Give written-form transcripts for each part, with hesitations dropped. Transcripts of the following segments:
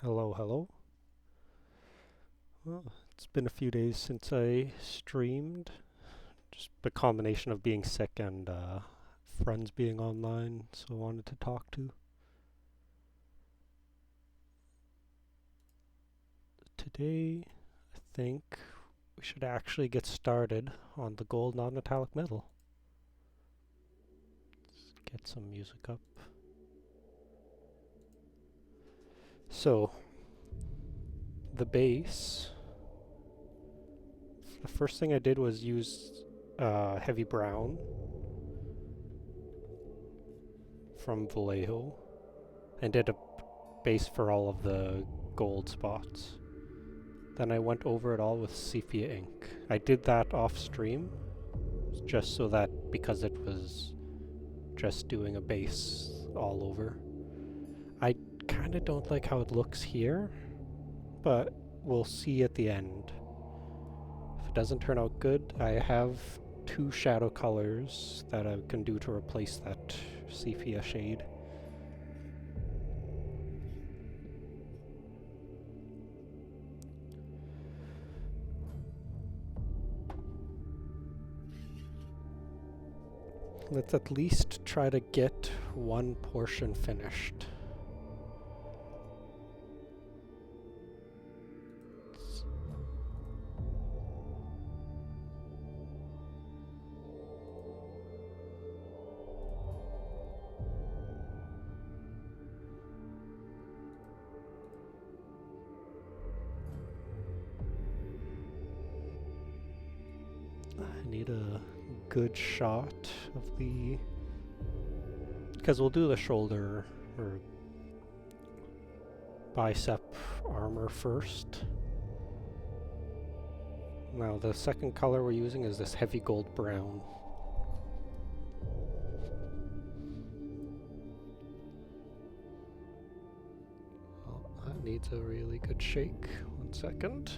Hello, hello. Well, it's been a few days since I streamed. Just the combination of being sick and friends being online, so I wanted to talk to. Today, I think we should actually get started on the gold non-metallic metal. Let's get some music up. So, the base. The first thing I did was use heavy brown from Vallejo and did a base for all of the gold spots. Then I went over it all with Sepia ink. I did that off stream, just so that because it was just doing a base all over. I kind of don't like how it looks here, but we'll see at the end. If it doesn't turn out good, I have two shadow colors that I can do to replace that sepia shade. Let's at least try to get one portion finished. I need a good shot of the... because we'll do the shoulder or bicep armor first. Now the second color we're using is this heavy gold brown. Well, that needs a really good shake. 1 second.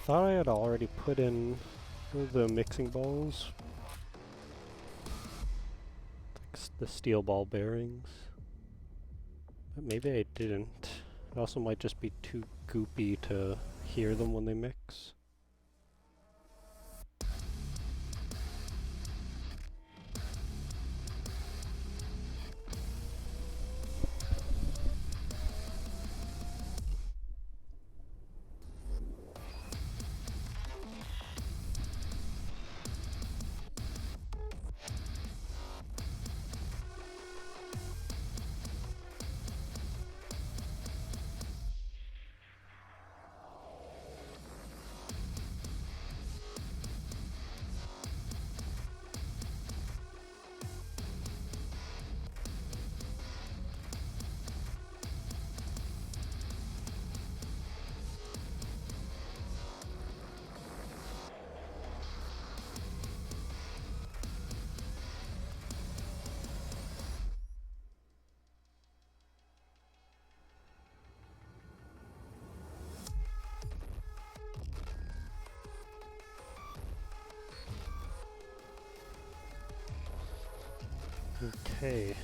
thought I had already put in the mixing balls, the steel ball bearings, but maybe I didn't. It also might just be too goopy to hear them when they mix. Okay.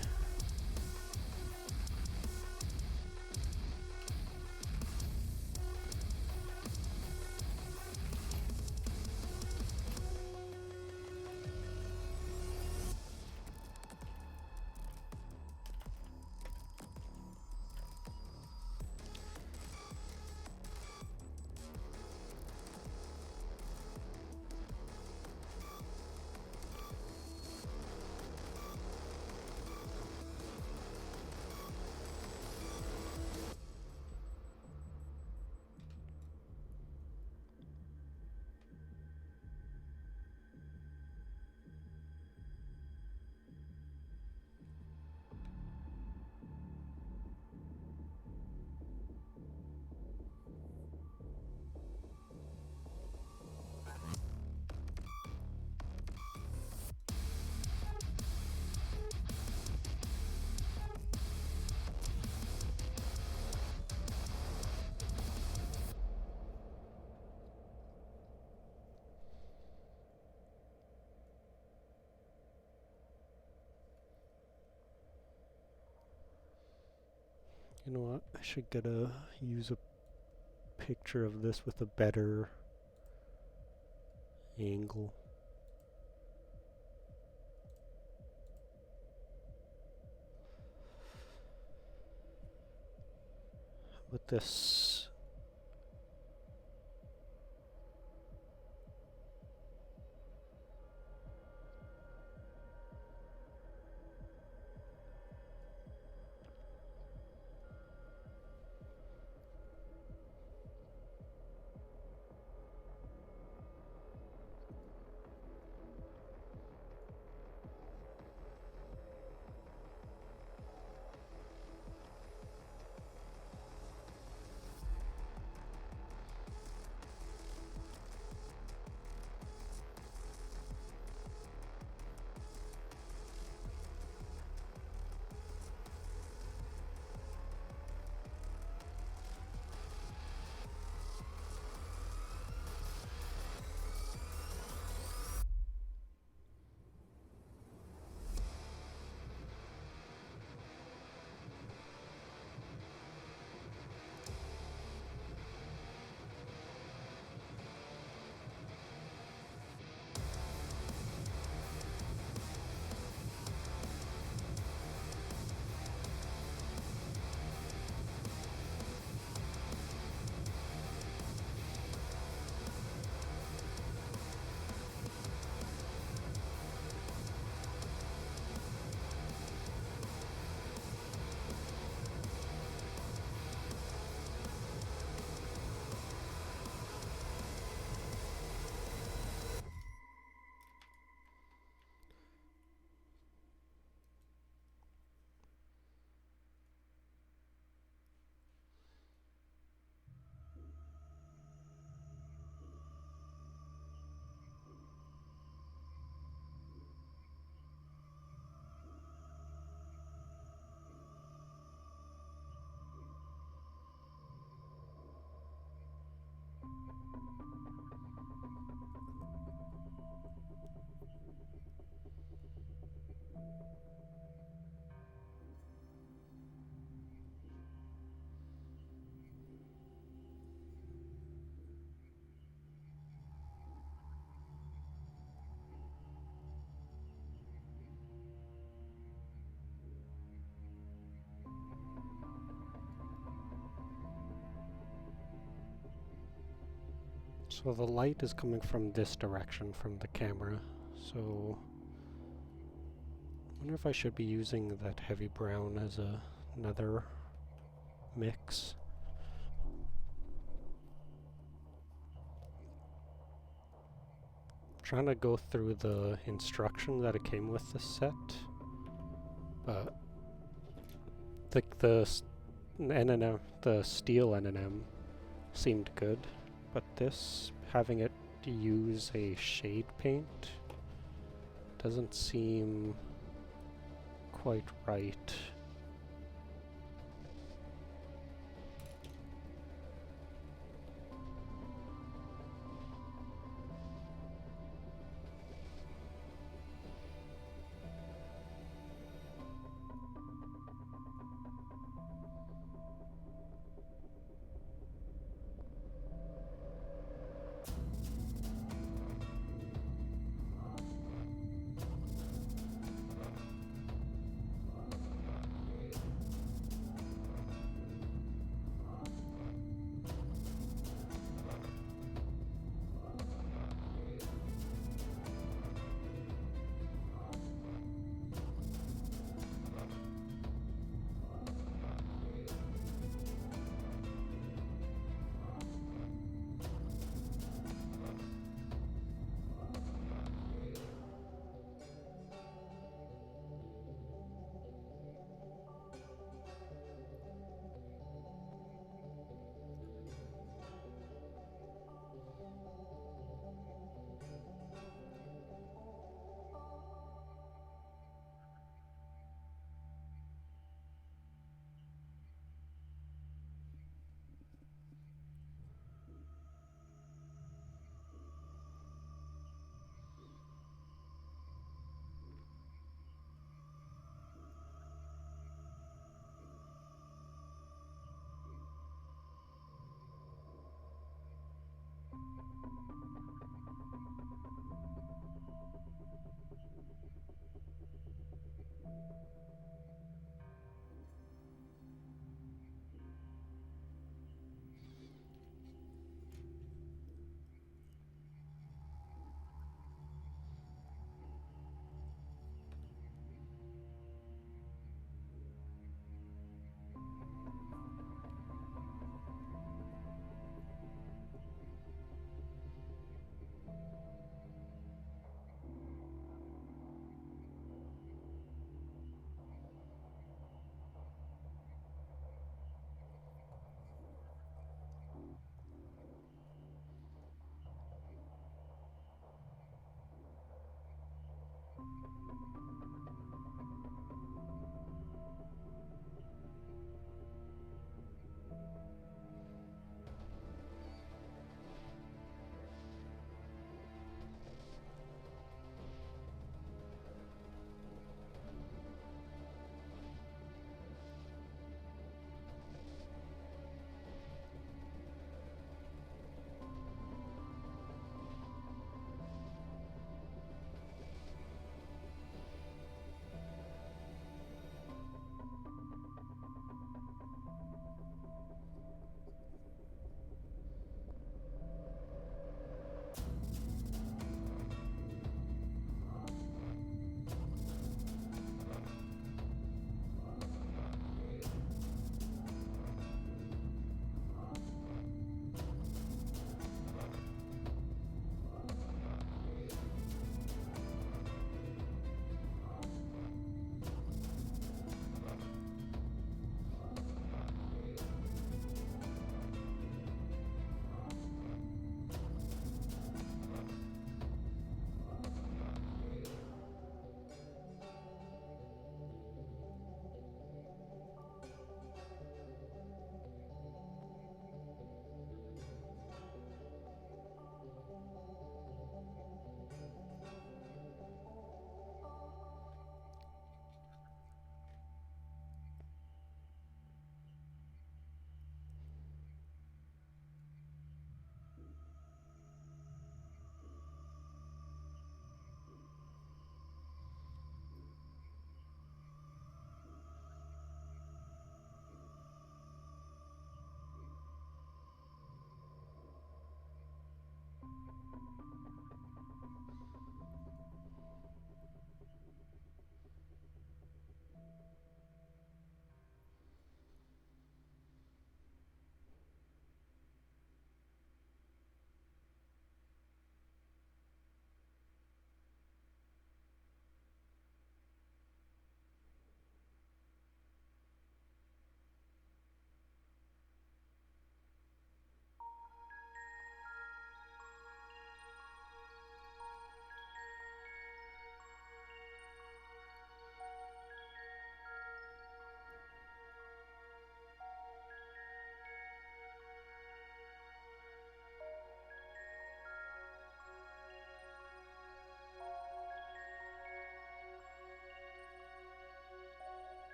You know what? I should use a picture of this with a better angle. With this. So the light is coming from this direction from the camera, so I wonder if I should be using that heavy brown as another mix. I'm trying to go through the instruction that it came with the set, but the NNM, the steel NNM seemed good, but this, having it use a shade paint, doesn't seem quite right.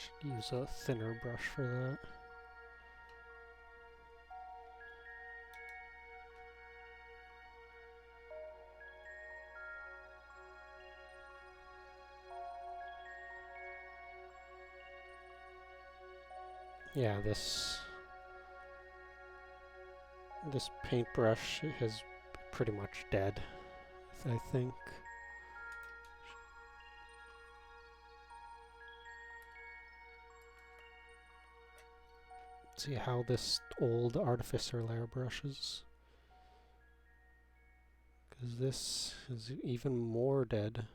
Should use a thinner brush for that. Yeah, this paintbrush is pretty much dead, I think. See how this old Artificer layer brushes. Because this is even more dead.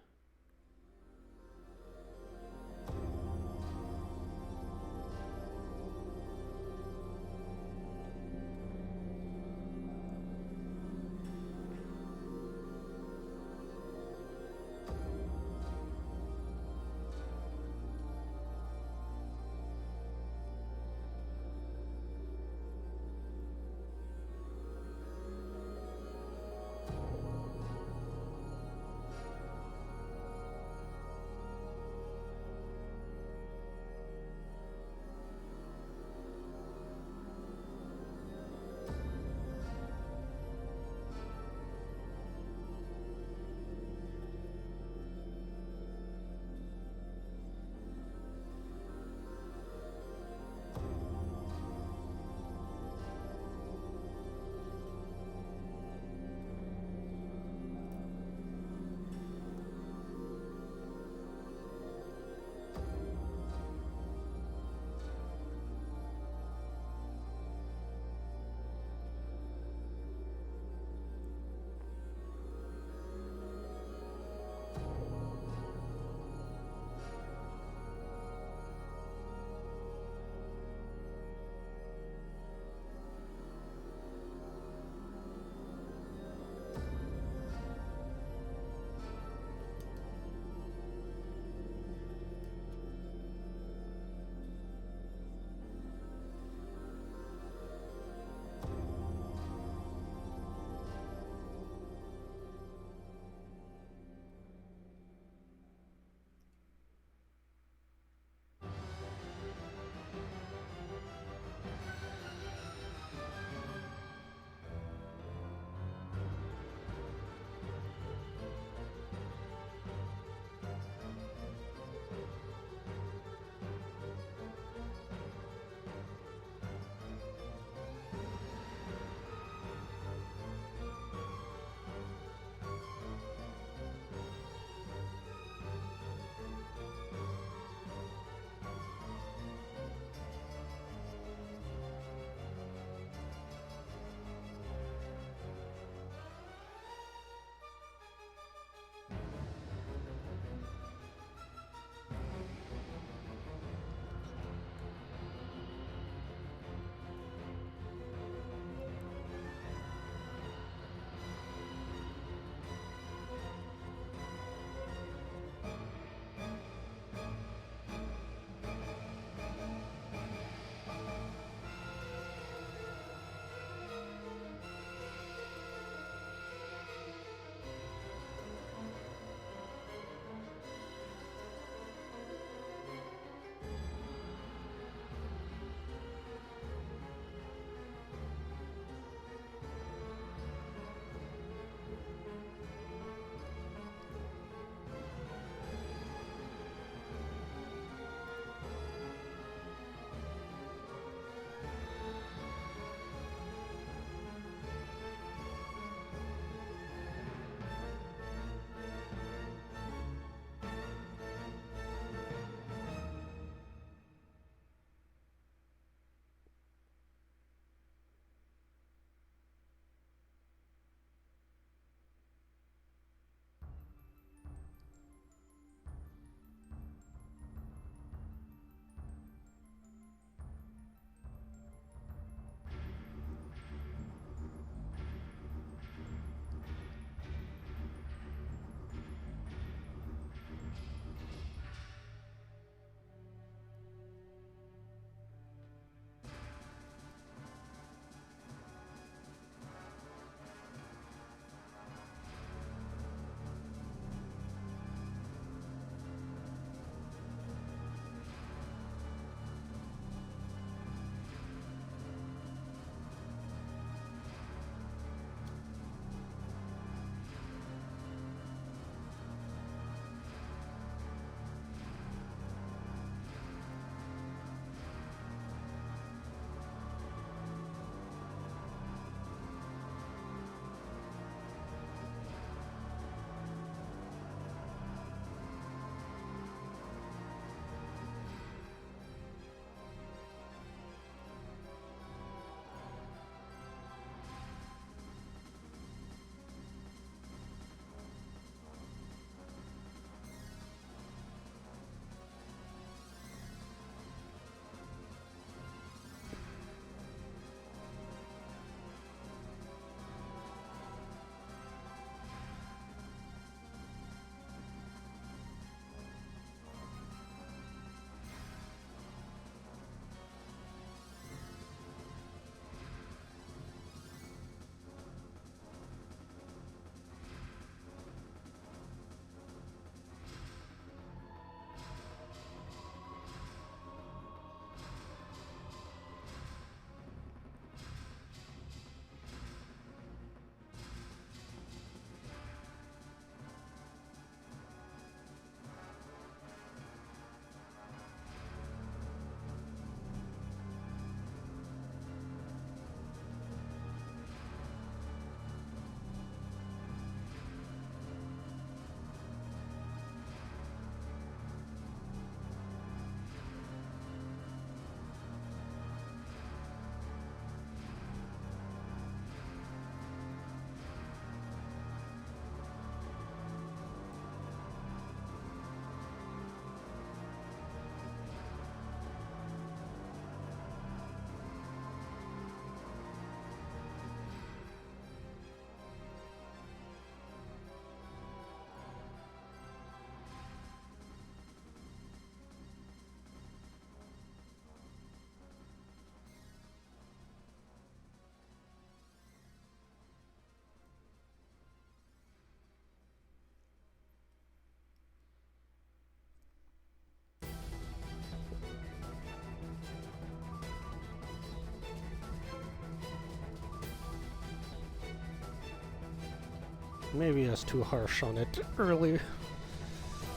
maybe I was too harsh on it earlier.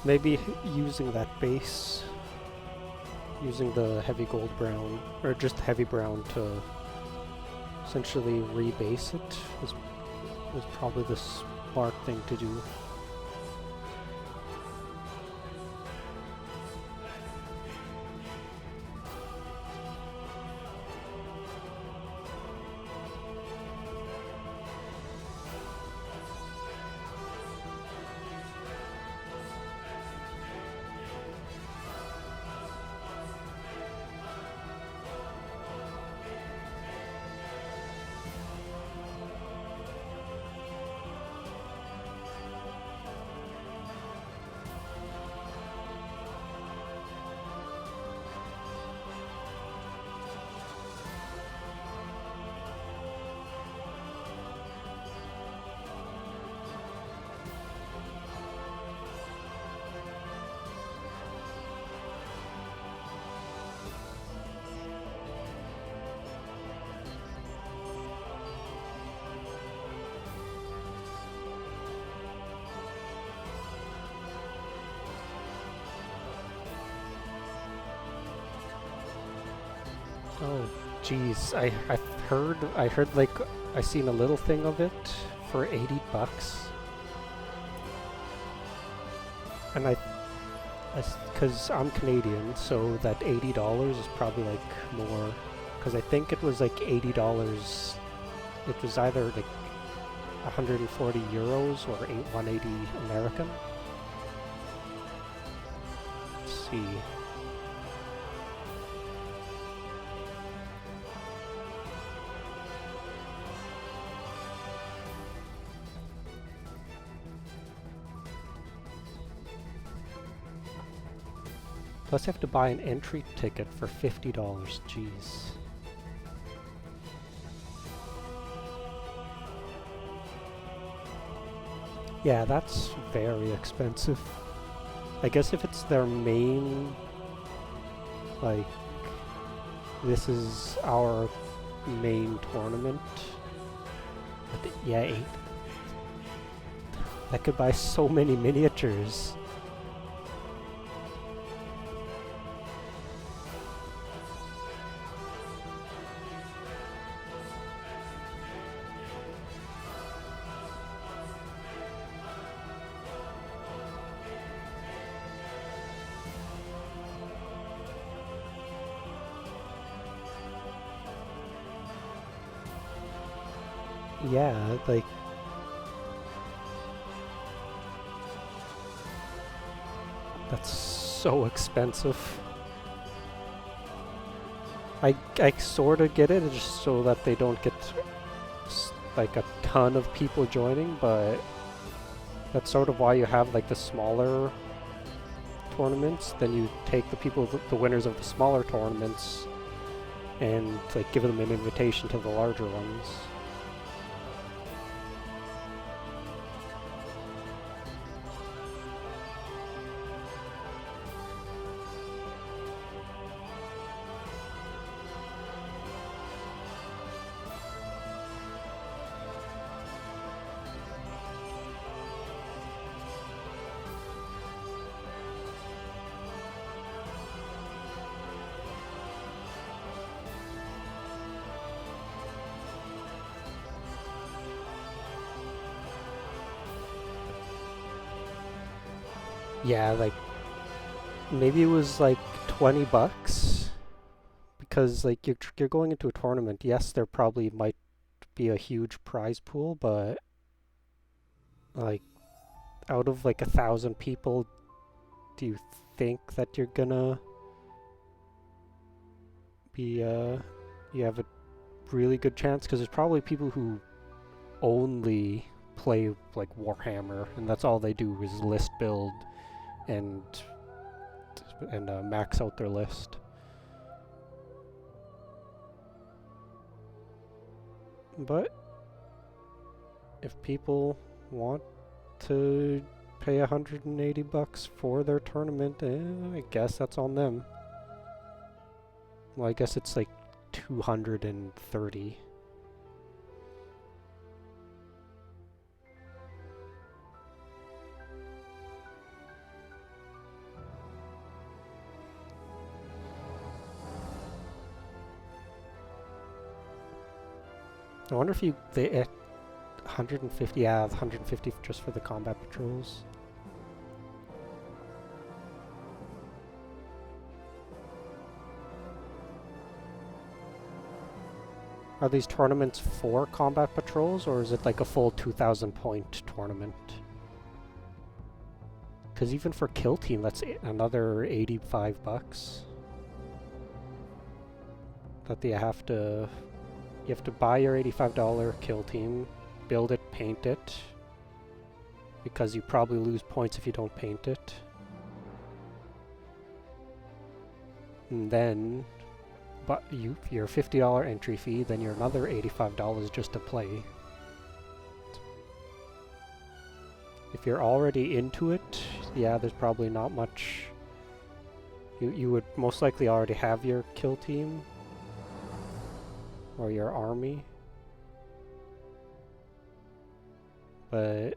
Maybe using that base, using the heavy gold brown, or just heavy brown to essentially rebase it was probably the smart thing to do. Oh, jeez. I heard like I seen a little thing of it for $80, and because I'm Canadian, so that $80 is probably like more. Because I think it was like $80. It was either like 140 euros or 180 American. Let's see. Plus you have to buy an entry ticket for $50, jeez. Yeah, that's very expensive. I guess if it's their main, like, this is our main tournament. But yeah, that could buy so many miniatures. Yeah, like, that's so expensive. I sort of get it, just so that they don't get like a ton of people joining, but that's sort of why you have like the smaller tournaments. Then you take the people, the winners of the smaller tournaments, and like give them an invitation to the larger ones. Yeah, like, maybe it was like $20, because like you're going into a tournament. Yes, there probably might be a huge prize pool, but like out of like 1,000 people, do you think that you're gonna be you have a really good chance? Because there's probably people who only play like Warhammer, and that's all they do is list build and max out their list. But if people want to pay $180 for their tournament, I guess that's on them. Well, I guess it's like 230. I wonder if they 150, yeah, 150 just for the combat patrols. Are these tournaments for combat patrols, or is it like a full 2,000 point tournament? Because even for kill team, that's another 85 bucks. That you have to buy your $85 kill team, build it, paint it, because you probably lose points if you don't paint it. And then, but your $50 entry fee, then you're another $85 just to play. If you're already into it, yeah, there's probably not much. You would most likely already have your kill team or your army, but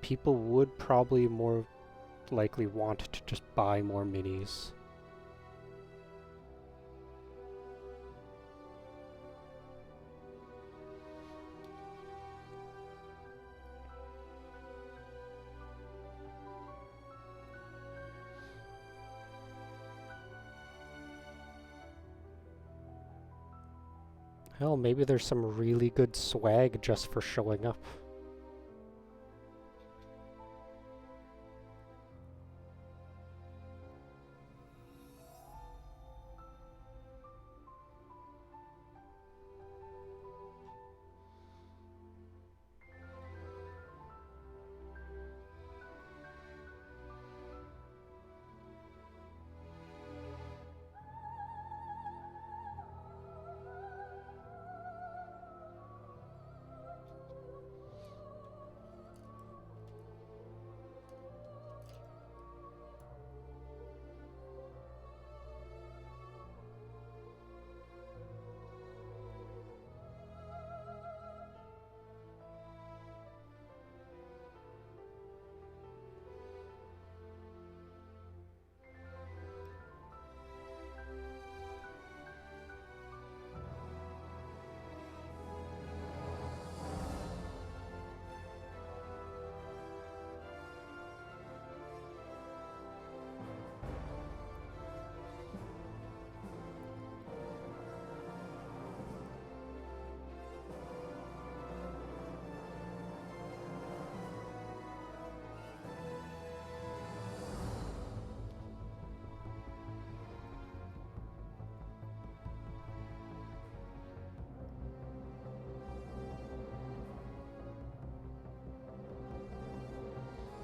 people would probably more likely want to just buy more minis. Hell, maybe there's some really good swag just for showing up.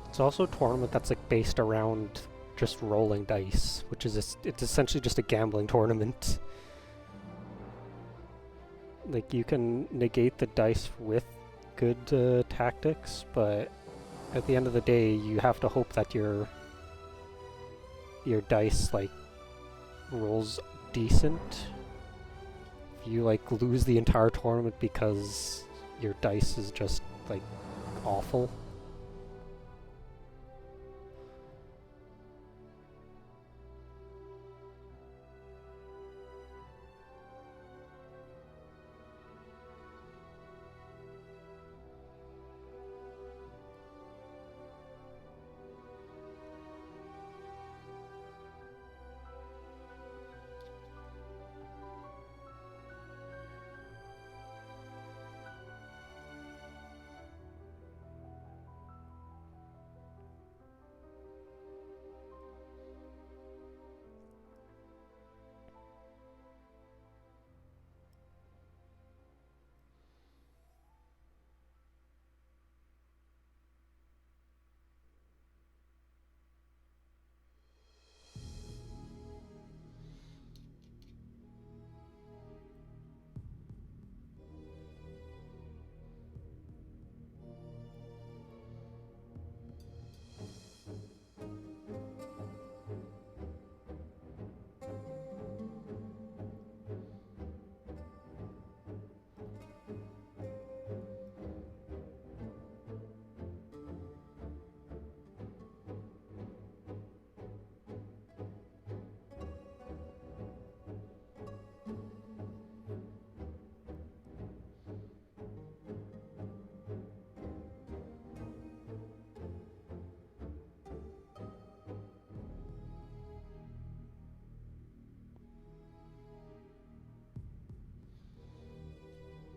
It's also a tournament that's like based around just rolling dice, which is it's essentially just a gambling tournament. Like you can negate the dice with good tactics, but at the end of the day, you have to hope that your dice like rolls decent. If you like lose the entire tournament because your dice is just like awful.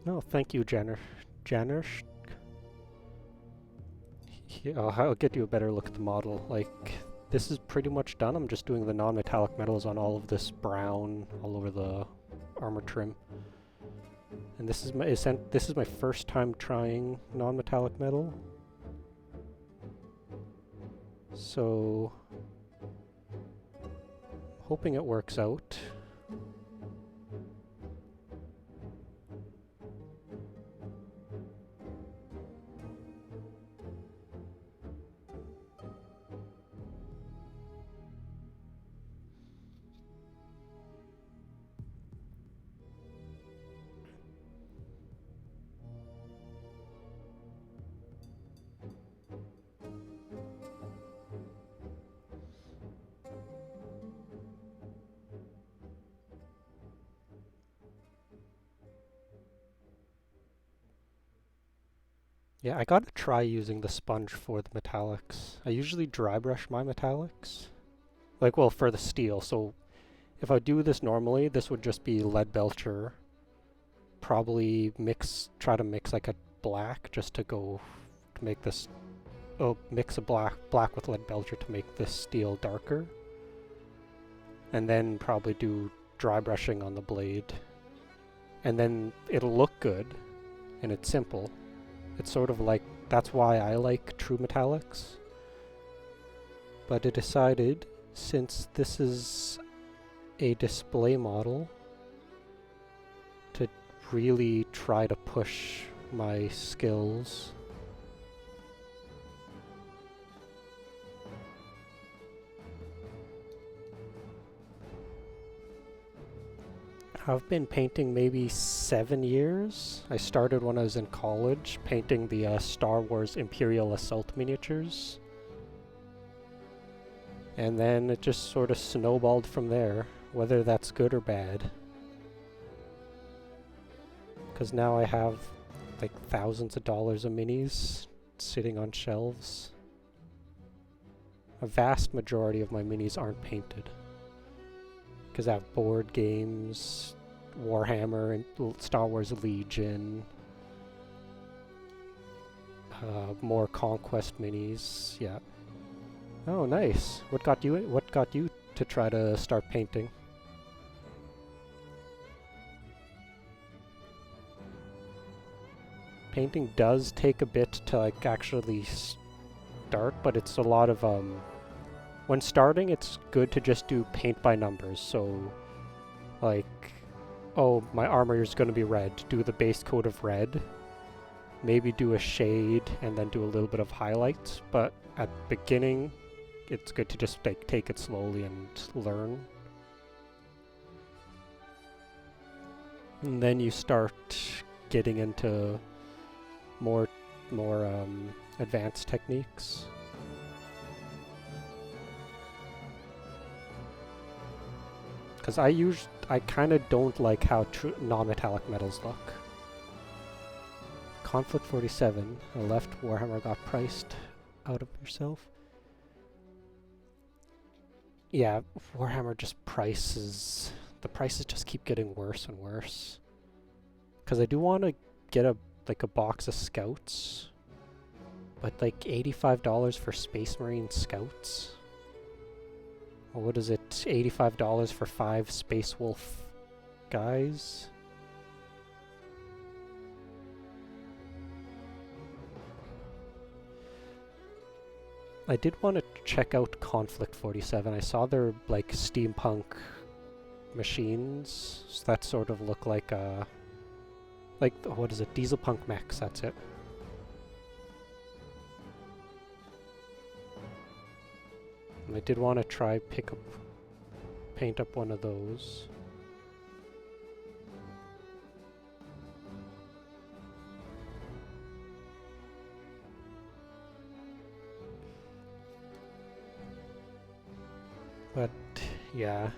No, thank you, Janner. I'll get you a better look at the model. Like, this is pretty much done. I'm just doing the non-metallic metals on all of this brown all over the armor trim. And this is my first time trying non-metallic metal. So hoping it works out. Yeah, I gotta try using the sponge for the metallics. I usually dry brush my metallics. Like, well, for the steel, so if I do this normally, this would just be lead belcher. Probably try to mix like a black just to make this, mix a black with lead belcher to make this steel darker. And then probably do dry brushing on the blade. And then it'll look good, and it's simple. It's sort of like, that's why I like true metallics. But I decided, since this is a display model, to really try to push my skills. I've been painting maybe 7 years. I started when I was in college, painting the Star Wars Imperial Assault miniatures. And then it just sort of snowballed from there, whether that's good or bad. Because now I have like thousands of dollars of minis sitting on shelves. A vast majority of my minis aren't painted. Because I have board games, Warhammer, and Star Wars Legion, more Conquest minis. Yeah. Oh, nice. What got you to try to start painting? Painting does take a bit to like actually start, but it's a lot of when starting, it's good to just do paint by numbers. So, like, oh, my armor is going to be red. Do the base coat of red. Maybe do a shade and then do a little bit of highlights. But at the beginning, it's good to just like take it slowly and learn. And then you start getting into more advanced techniques. Because I kind of don't like how non-metallic metals look. Conflict 47, I left Warhammer got priced out of yourself. Yeah, Warhammer just the prices just keep getting worse and worse. Because I do want to get a box of scouts, but like $85 for Space Marine scouts. Or what is it? $85 for 5 Space Wolf guys? I did want to check out Conflict 47. I saw their like steampunk machines that sort of look like what is it? Dieselpunk mechs, that's it. And I did want to try paint up one of those. But yeah,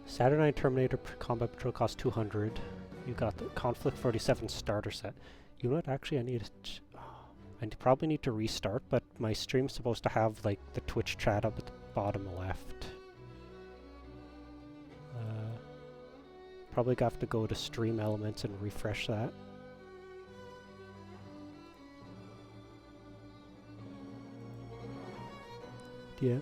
Saturnine Terminator Combat Patrol costs 200. You got the Conflict 47 starter set. You know what? Actually, I probably need to restart, but my stream's supposed to have like the Twitch chat up at the bottom left. probably have to go to Stream Elements and refresh that. Yeah.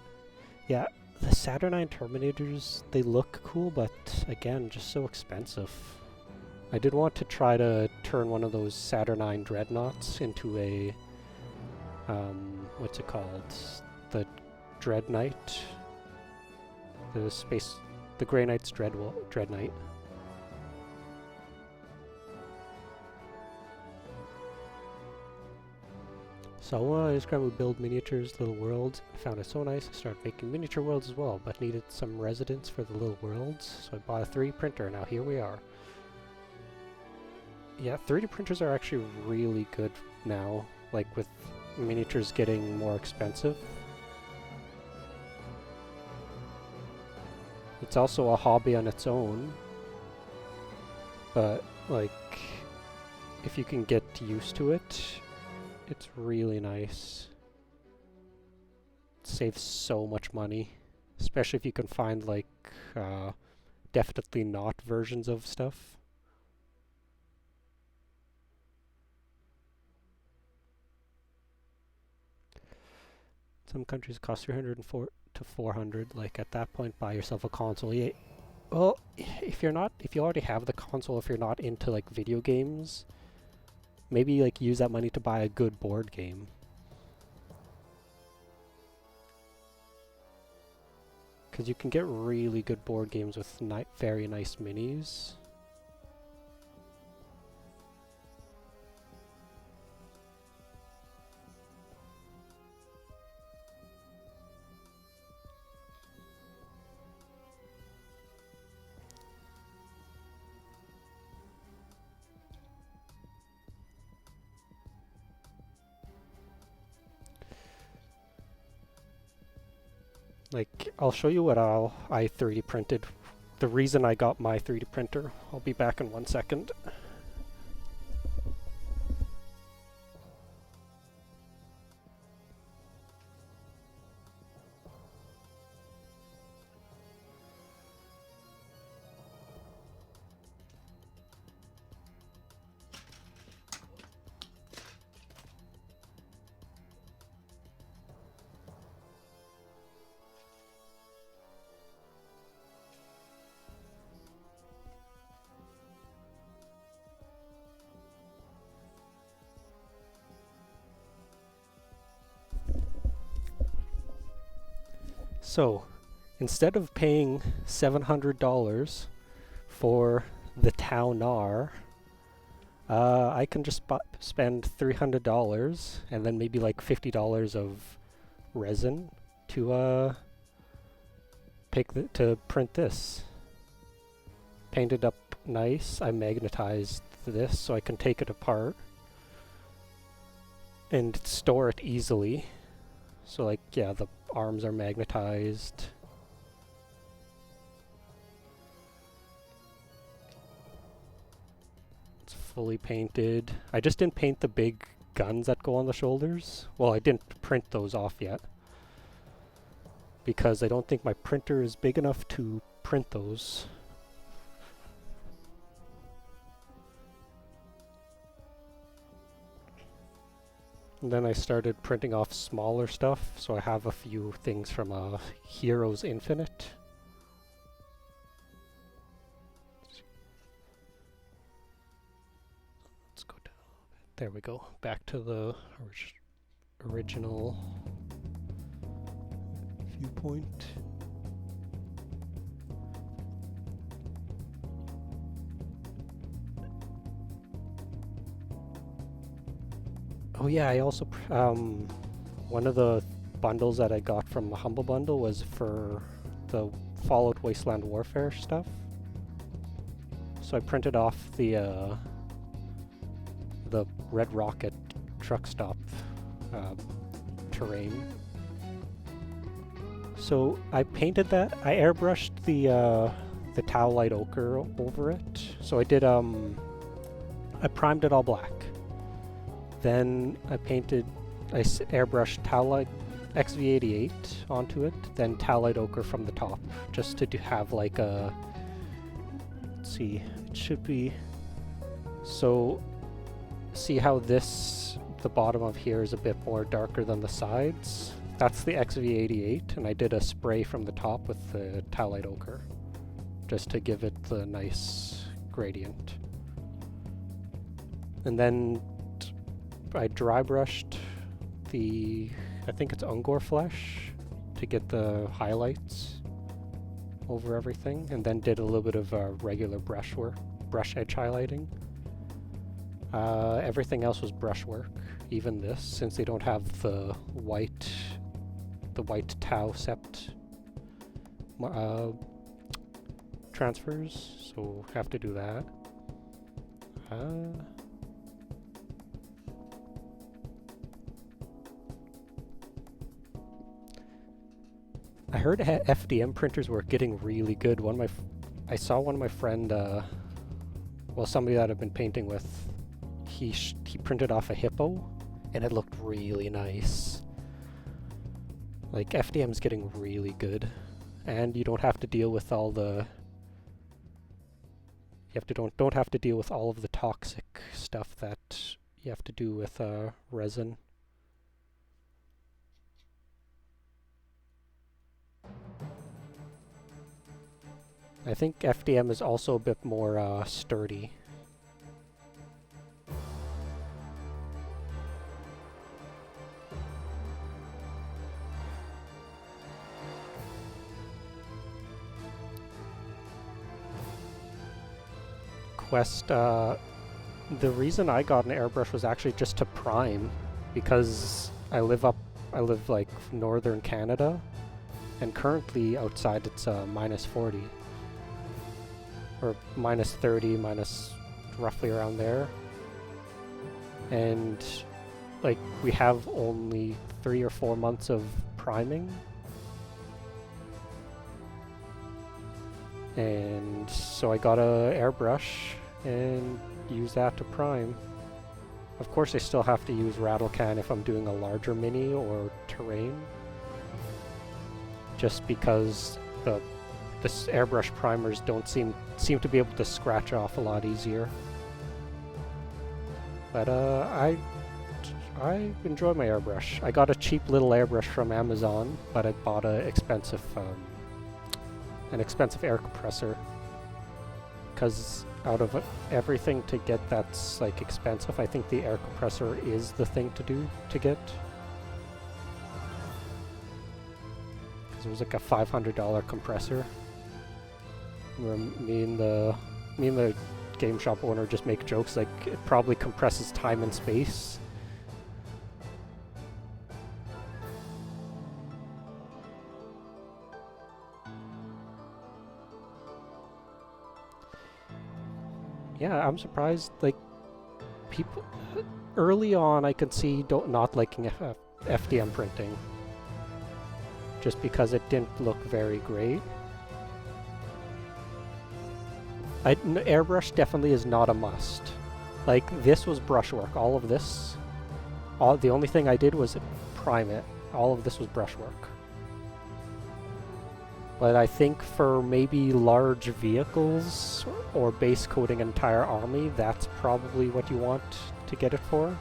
Yeah, the Saturnine Terminators, they look cool, but again, just so expensive. I did want to try to turn one of those Saturnine Dreadnoughts into a, what's it called? The Dread Knight? The Grey Knight's Dread Knight. So I just grabbed build miniatures, little worlds. I found it so nice, I started making miniature worlds as well, but needed some residents for the little worlds, so I bought a 3D printer, and now here we are. Yeah, 3D printers are actually really good now, like with miniatures getting more expensive. It's also a hobby on its own, but like, if you can get used to it, it's really nice. It saves so much money, especially if you can find like definitely not versions of stuff. Some countries cost 304 to 400. Like at that point, buy yourself a console. Yeah. Well, if you already have the console, if you're not into like video games, maybe like use that money to buy a good board game. Because you can get really good board games with very nice minis. Like, I'll show you what I 3D printed. The reason I got my 3D printer. I'll be back in 1 second. So, instead of paying $700 for the Tau Nar, I can just spend $300 and then maybe like $50 of resin to print this. Paint it up nice. I magnetized this so I can take it apart and store it easily. So like, yeah, the arms are magnetized. It's fully painted. I just didn't paint the big guns that go on the shoulders. Well, I didn't print those off yet, because I don't think my printer is big enough to print those. And then I started printing off smaller stuff, so I have a few things from Heroes Infinite. Let's go down a little bit. There we go. Back to the original viewpoint. Oh yeah, I also, one of the bundles that I got from the Humble Bundle was for the Fallout Wasteland Warfare stuff. So I printed off the Red Rocket truck stop terrain. So I painted that, I airbrushed the Tau Light Ochre over it. So I did, I primed it all black. Then I airbrushed Tau XV88 onto it, then Tau Light Ochre from the top, just to have like a let's see, it should be, so see how this, the bottom of here is a bit more darker than the sides? That's the XV88, and I did a spray from the top with the Talite Ochre, just to give it the nice gradient. And then I dry brushed the, I think it's Ungor Flesh, to get the highlights over everything, and then did a little bit of regular brush edge highlighting. Everything else was brushwork, even this, since they don't have the white tau sept transfers, so have to do that. I heard FDM printers were getting really good. I saw one of my friend, well, somebody that I've been painting with, he printed off a hippo, and it looked really nice. Like, FDM's getting really good, and you don't have to deal with all the, don't have to deal with all of the toxic stuff that you have to do with resin. I think FDM is also a bit more sturdy. Conquest, the reason I got an airbrush was actually just to prime, because I live like northern Canada, and currently outside it's minus 40. Or minus 30, minus roughly around there. And like we have only 3 or 4 months of priming. And so I got a airbrush and use that to prime. Of course I still have to use rattle can if I'm doing a larger mini or terrain, just because this airbrush primers don't seem to be able to scratch off a lot easier. But I enjoy my airbrush. I got a cheap little airbrush from Amazon, but I bought an expensive air compressor, because out of everything to get that's like expensive, I think the air compressor is the thing to do to get. Because it was like a $500 compressor, where me and the game shop owner just make jokes like it probably compresses time and space. Yeah, I'm surprised, like, people early on I could see not liking FDM printing, just because it didn't look very great. Airbrush definitely is not a must. Like, this was brushwork, all of this. The only thing I did was prime it. All of this was brushwork. But I think for maybe large vehicles or base coating an entire army, that's probably what you want to get it for.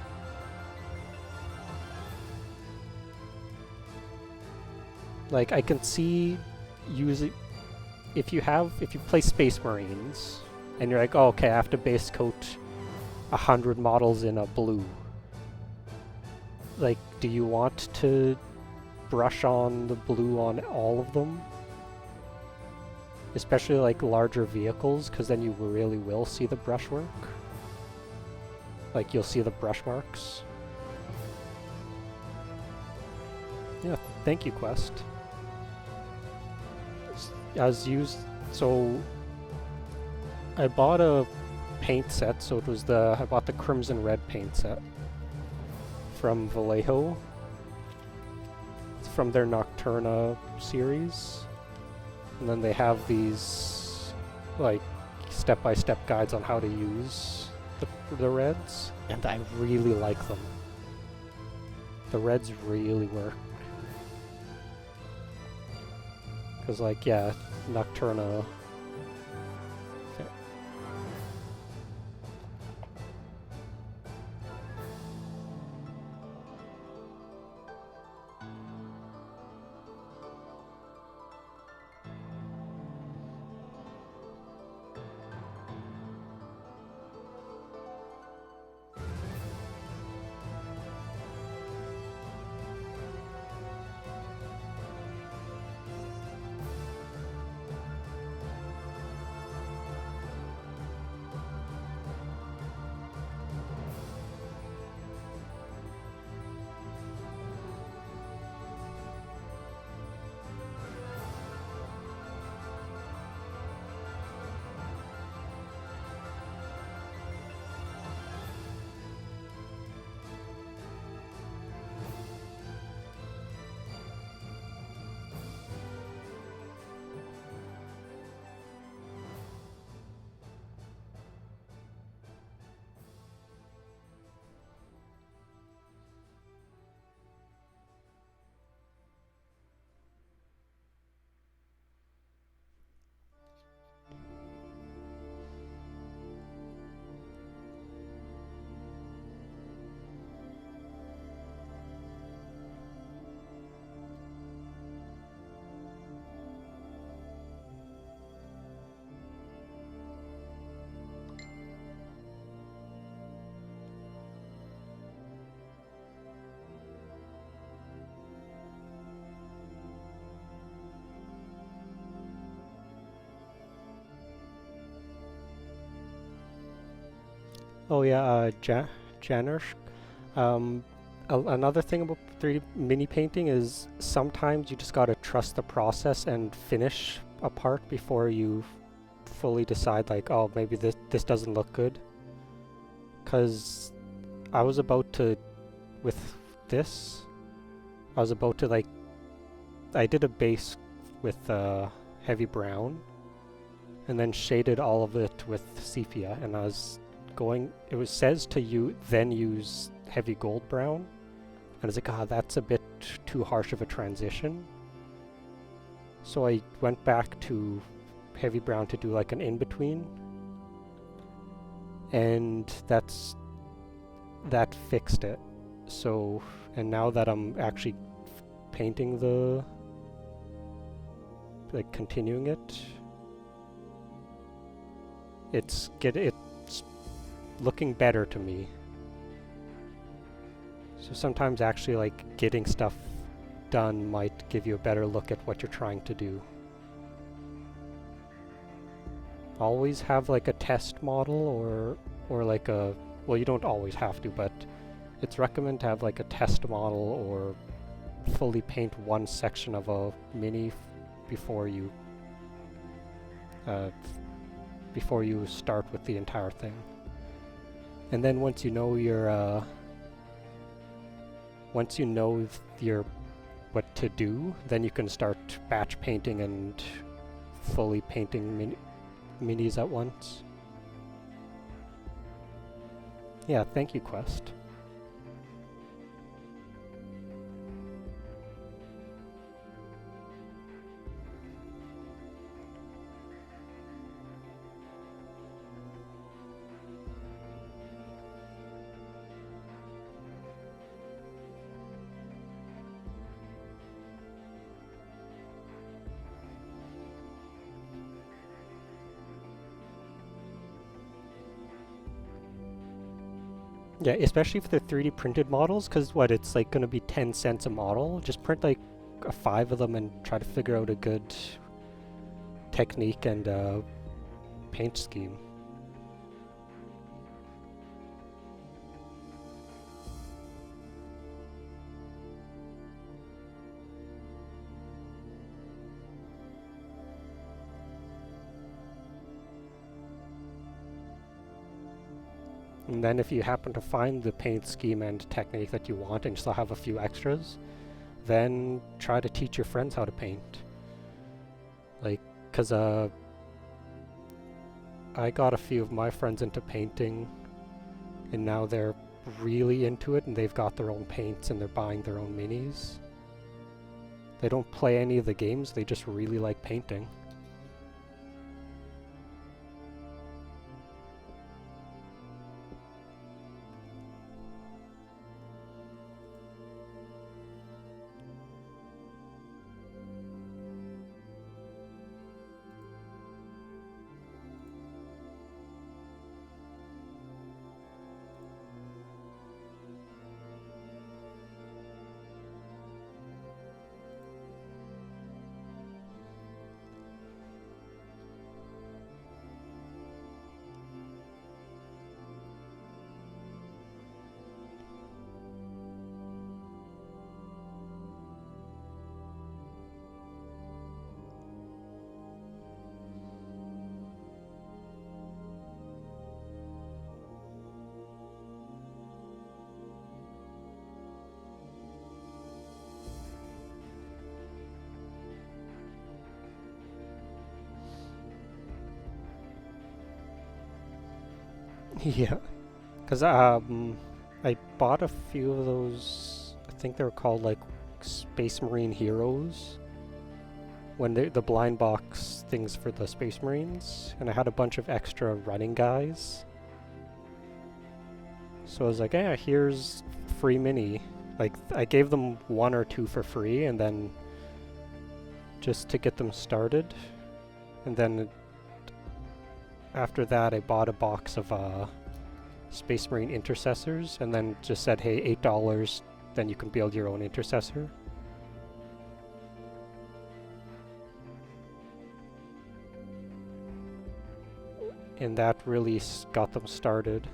Like, I can see using, if you play Space Marines and you're like, oh, okay, I have to base coat 100 models in a blue. Like, do you want to brush on the blue on all of them? Especially like larger vehicles, because then you really will see the brushwork. Like, you'll see the brush marks. Yeah, thank you, Quest. So I bought a paint set, so it was I bought the Crimson Red paint set from Vallejo. It's from their Nocturna series. And then they have these, like, step-by-step guides on how to use the reds, and I really like them. The reds really work. Because, like, yeah, Nocturna, Oh yeah, Janish. Another thing about 3D mini painting is sometimes you just gotta trust the process and finish a part before you fully decide like, oh, maybe this doesn't look good. Cause I was about to, with this, I was about to like, I did a base with heavy brown, and then shaded all of it with sepia, and I was going, says to then use heavy gold brown, and I was like, ah, that's a bit too harsh of a transition. So I went back to heavy brown to do like an in-between, and that fixed it. So, and now that I'm actually painting like continuing it, it's looking better to me. So sometimes actually like getting stuff done might give you a better look at what you're trying to do. Always have like a test model or like a, well, you don't always have to, but it's recommended to have like a test model or fully paint one section of a mini before you start with the entire thing. And then once you know what to do, then you can start batch painting and fully painting minis at once. Yeah, thank you, Quest. Yeah, especially for the 3D printed models, because what, it's like going to be 10 cents a model. Just print like 5 of them and try to figure out a good technique and paint scheme. And then if you happen to find the paint scheme and technique that you want and you still have a few extras, then try to teach your friends how to paint. Like, cause I got a few of my friends into painting, and now they're really into it and they've got their own paints and they're buying their own minis. They don't play any of the games, they just really like painting. Yeah, because I bought a few of those, I think they were called like Space Marine Heroes, when the blind box things for the Space Marines, and I had a bunch of extra running guys. So I was like, yeah, here's free mini. Like, I gave them 1 or 2 for free, and then just to get them started. And then after that, I bought a box of Space Marine Intercessors, and then just said, hey, $8, then you can build your own Intercessor. And that really got them started.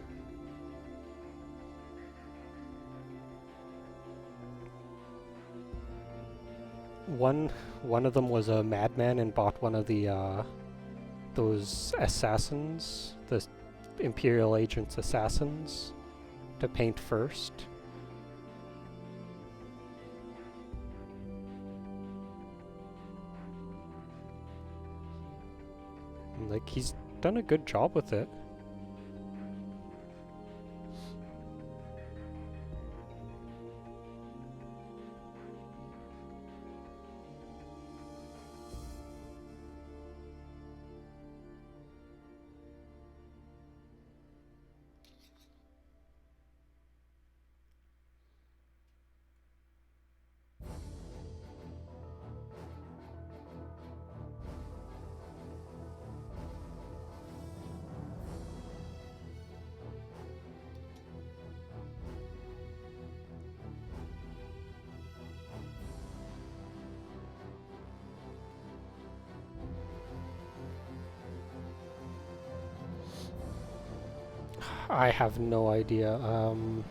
one of them was a madman and bought one of the those assassins, the Imperial Agents assassins, to paint first. And, like, he's done a good job with it. I have no idea. Let's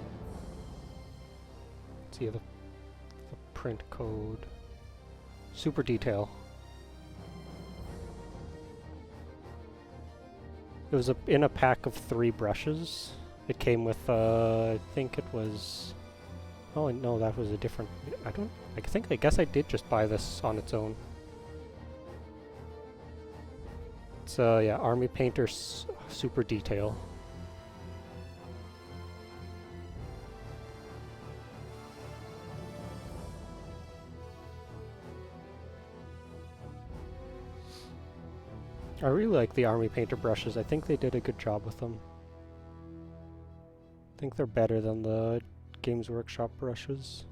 see the print code. Super detail. It was in a pack of 3 brushes. It came with, I think it was... Oh, no, that was a different... I guess I did just buy this on its own. It's, yeah, Army Painter's Super Detail. I really like the Army Painter brushes. I think they did a good job with them. I think they're better than the Games Workshop brushes.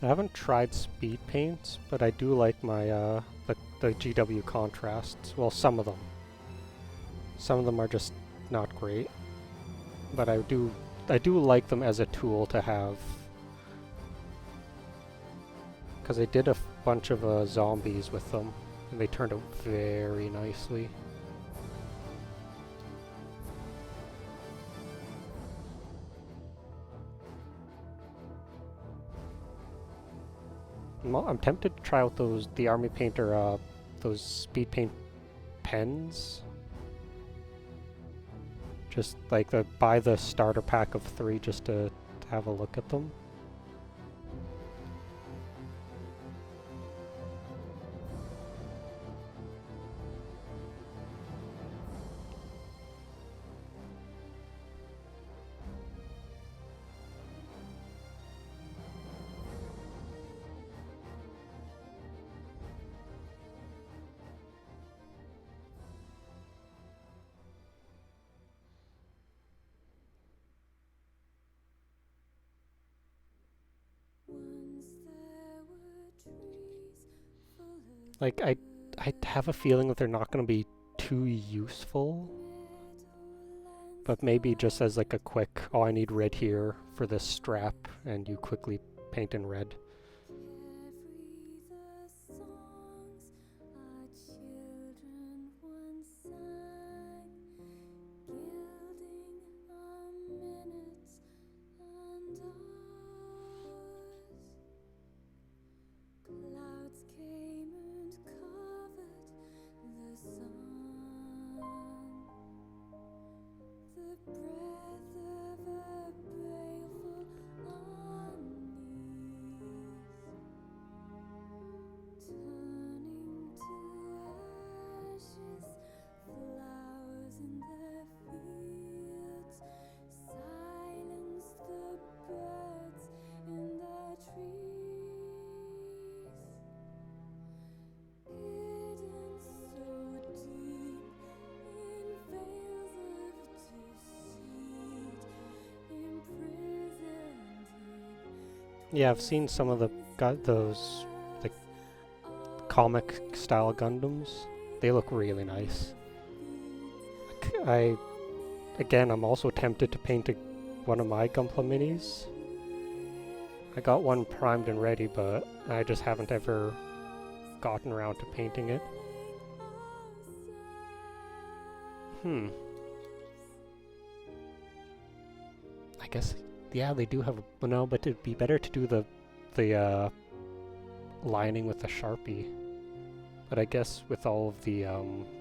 I haven't tried speed paints, but I do like my the GW contrasts. Well, some of them. Some of them are just not great, but I do like them as a tool to have. Because I did a bunch of zombies with them, and they turned out very nicely. I'm tempted to try out the Army Painter, those speed paint pens. Just like buy the starter pack of 3 just to have a look at them. Like, I have a feeling that they're not going to be too useful, but maybe just as like a quick, oh, I need red here for this strap, and you quickly paint in red. Yeah, I've seen some of the those like comic style Gundams. They look really nice. I'm also tempted to paint one of my Gunpla minis. I got one primed and ready, but I just haven't ever gotten around to painting it. I guess, yeah, they do have a... No, but it'd be better to do the lining with a Sharpie. But I guess with all of the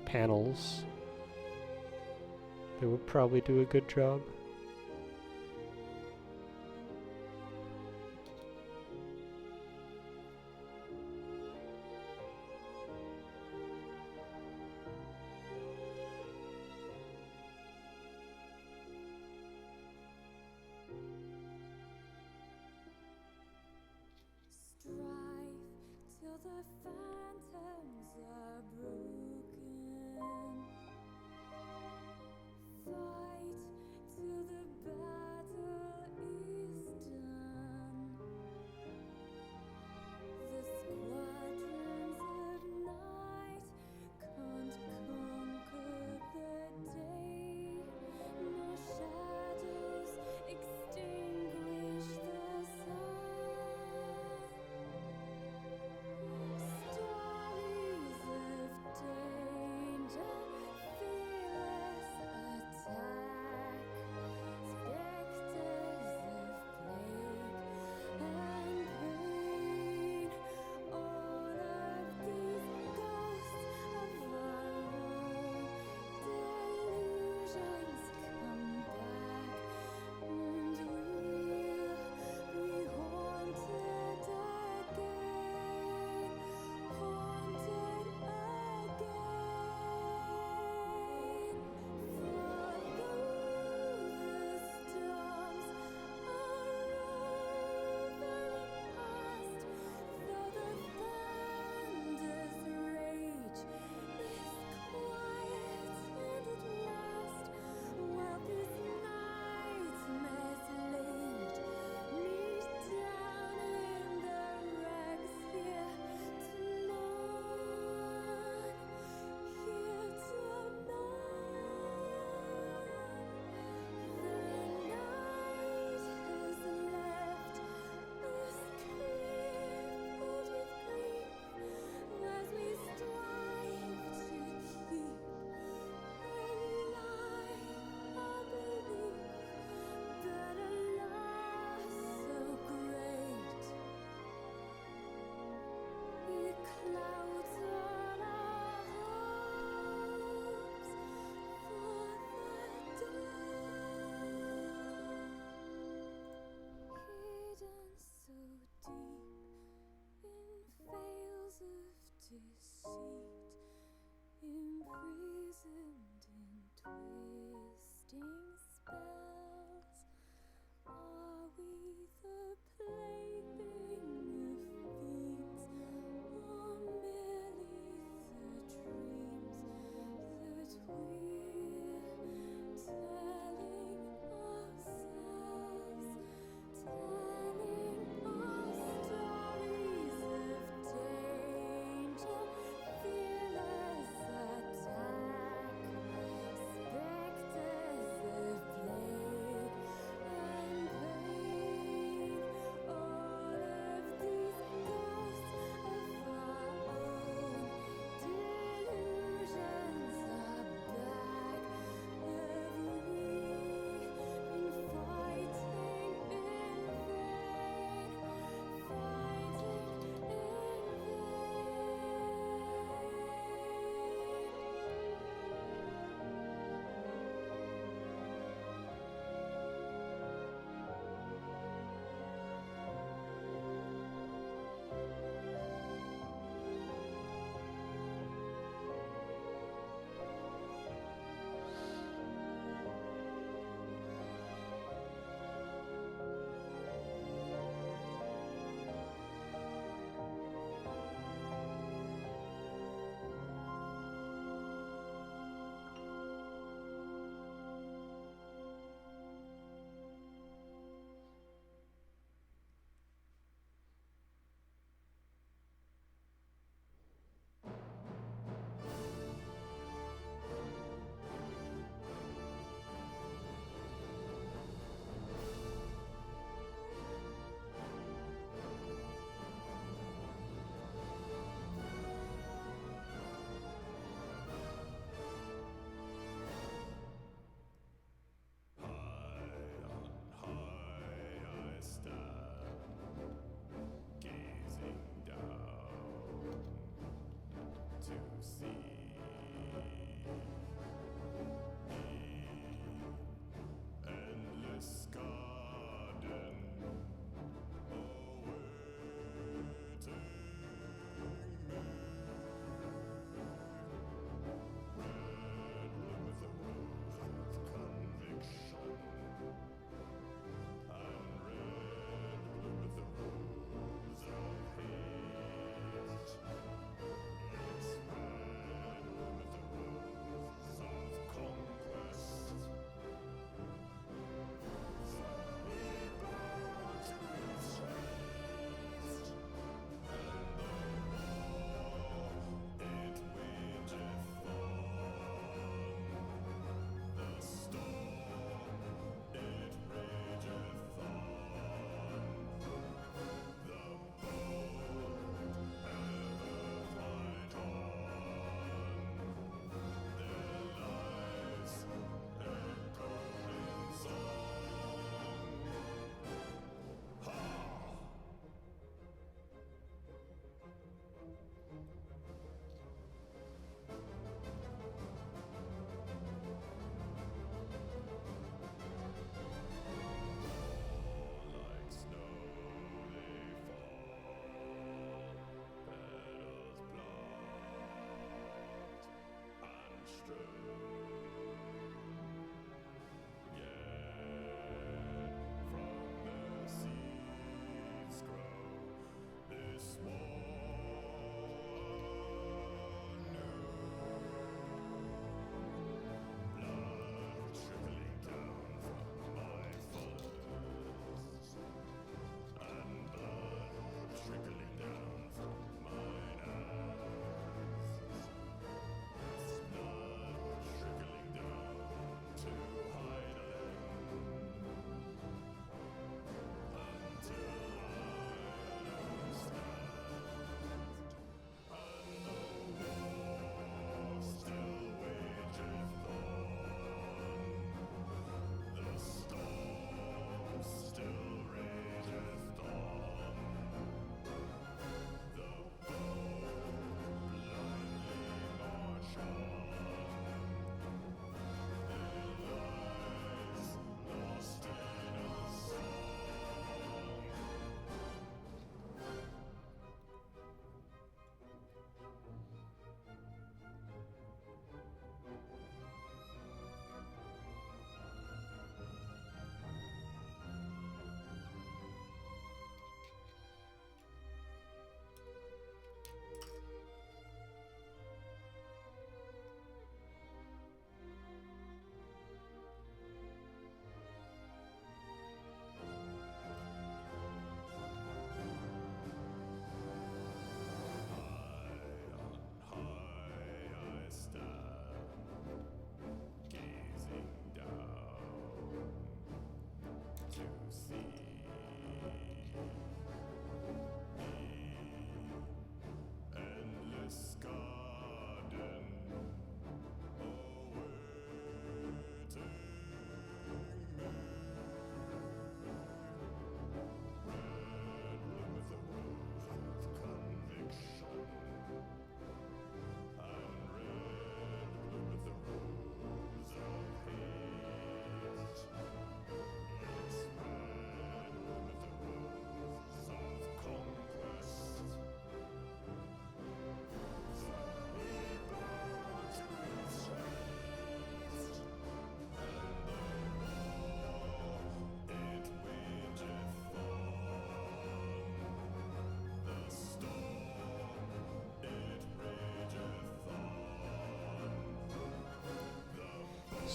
panels, they would probably do a good job.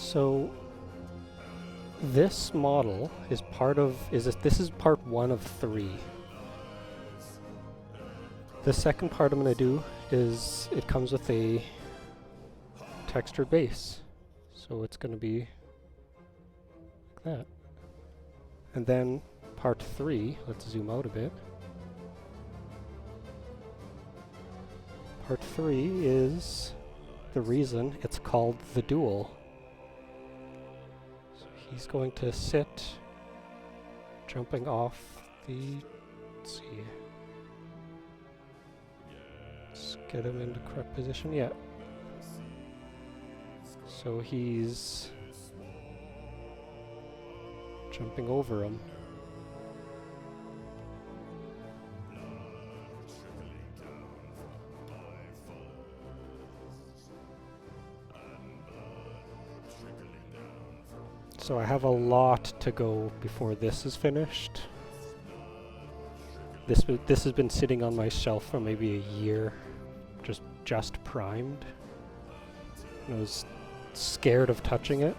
So this model is this is part 1 of 3. The second part I'm going to do is it comes with a textured base. So it's going to be like that. And then part 3, let's zoom out a bit. Part 3 is the reason it's called the Duel. So he's going to sit jumping off the, let's see, let's get him into correct position, yeah. So he's jumping over him. So I have a lot to go before this is finished. This has been sitting on my shelf for maybe a year, just primed. And I was scared of touching it.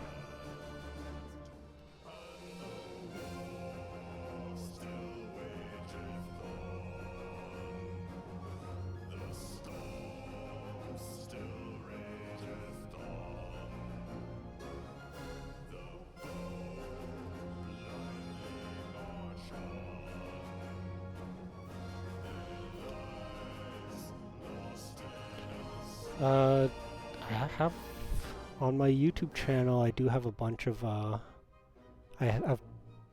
I have on my YouTube channel, I do have a bunch of I've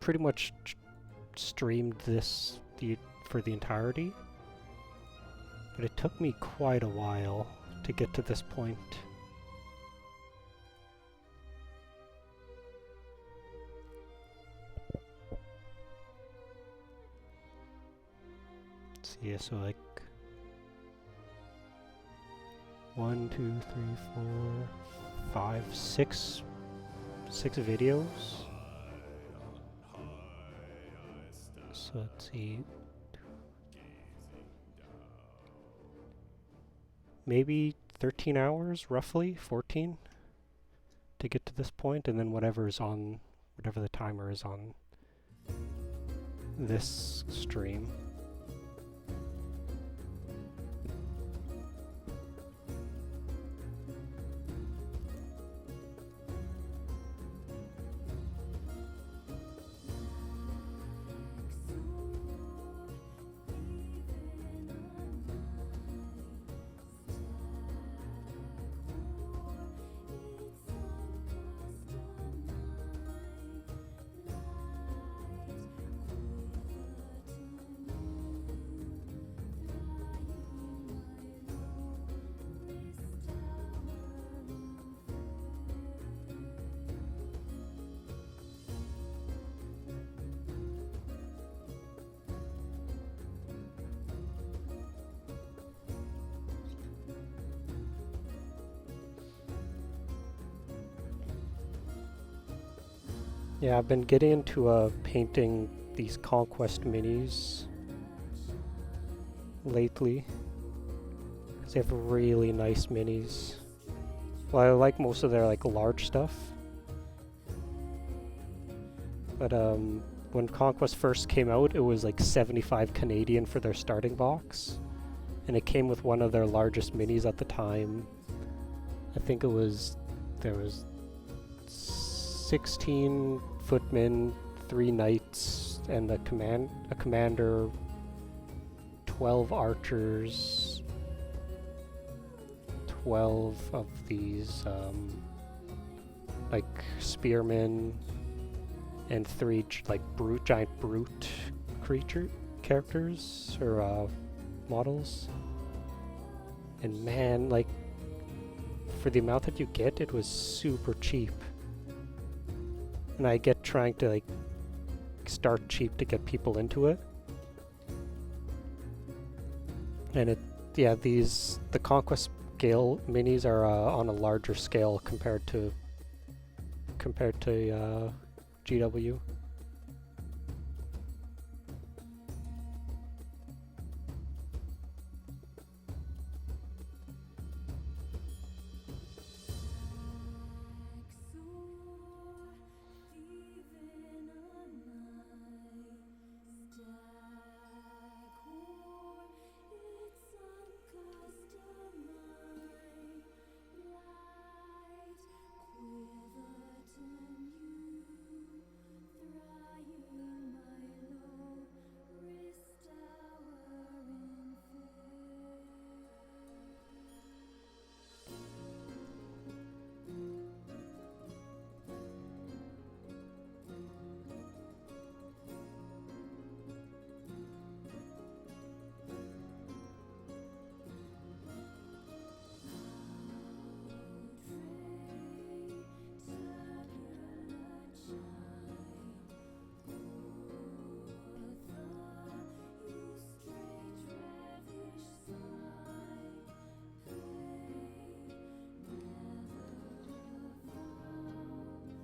pretty much streamed this for the entirety, but it took me quite a while to get to this point. Let's see, so like 1, 2, 3, 4, 5, 6 videos. So let's see. Maybe 13 hours, roughly 14, to get to this point, and then whatever the timer is on this stream. Yeah, I've been getting into painting these Conquest minis lately, because they have really nice minis. Well, I like most of their like large stuff, but when Conquest first came out, it was like 75 Canadian for their starting box, and it came with one of their largest minis at the time. I think there was 16 footmen, 3 knights, and a commander, 12 archers, 12 of these like spearmen, and 3 giant brute characters or models. And man, like, for the amount that you get, it was super cheap. And I get trying to like start cheap to get people into it. And the Conquest scale minis are on a larger scale compared to GW.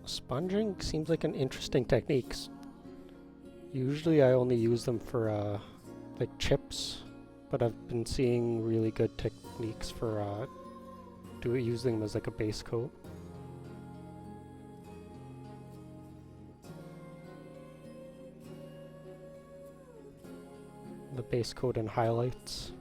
Sponging seems like an interesting technique. Usually I only use them for like chips, but I've been seeing really good techniques for using them as like a base coat. The base coat and highlights.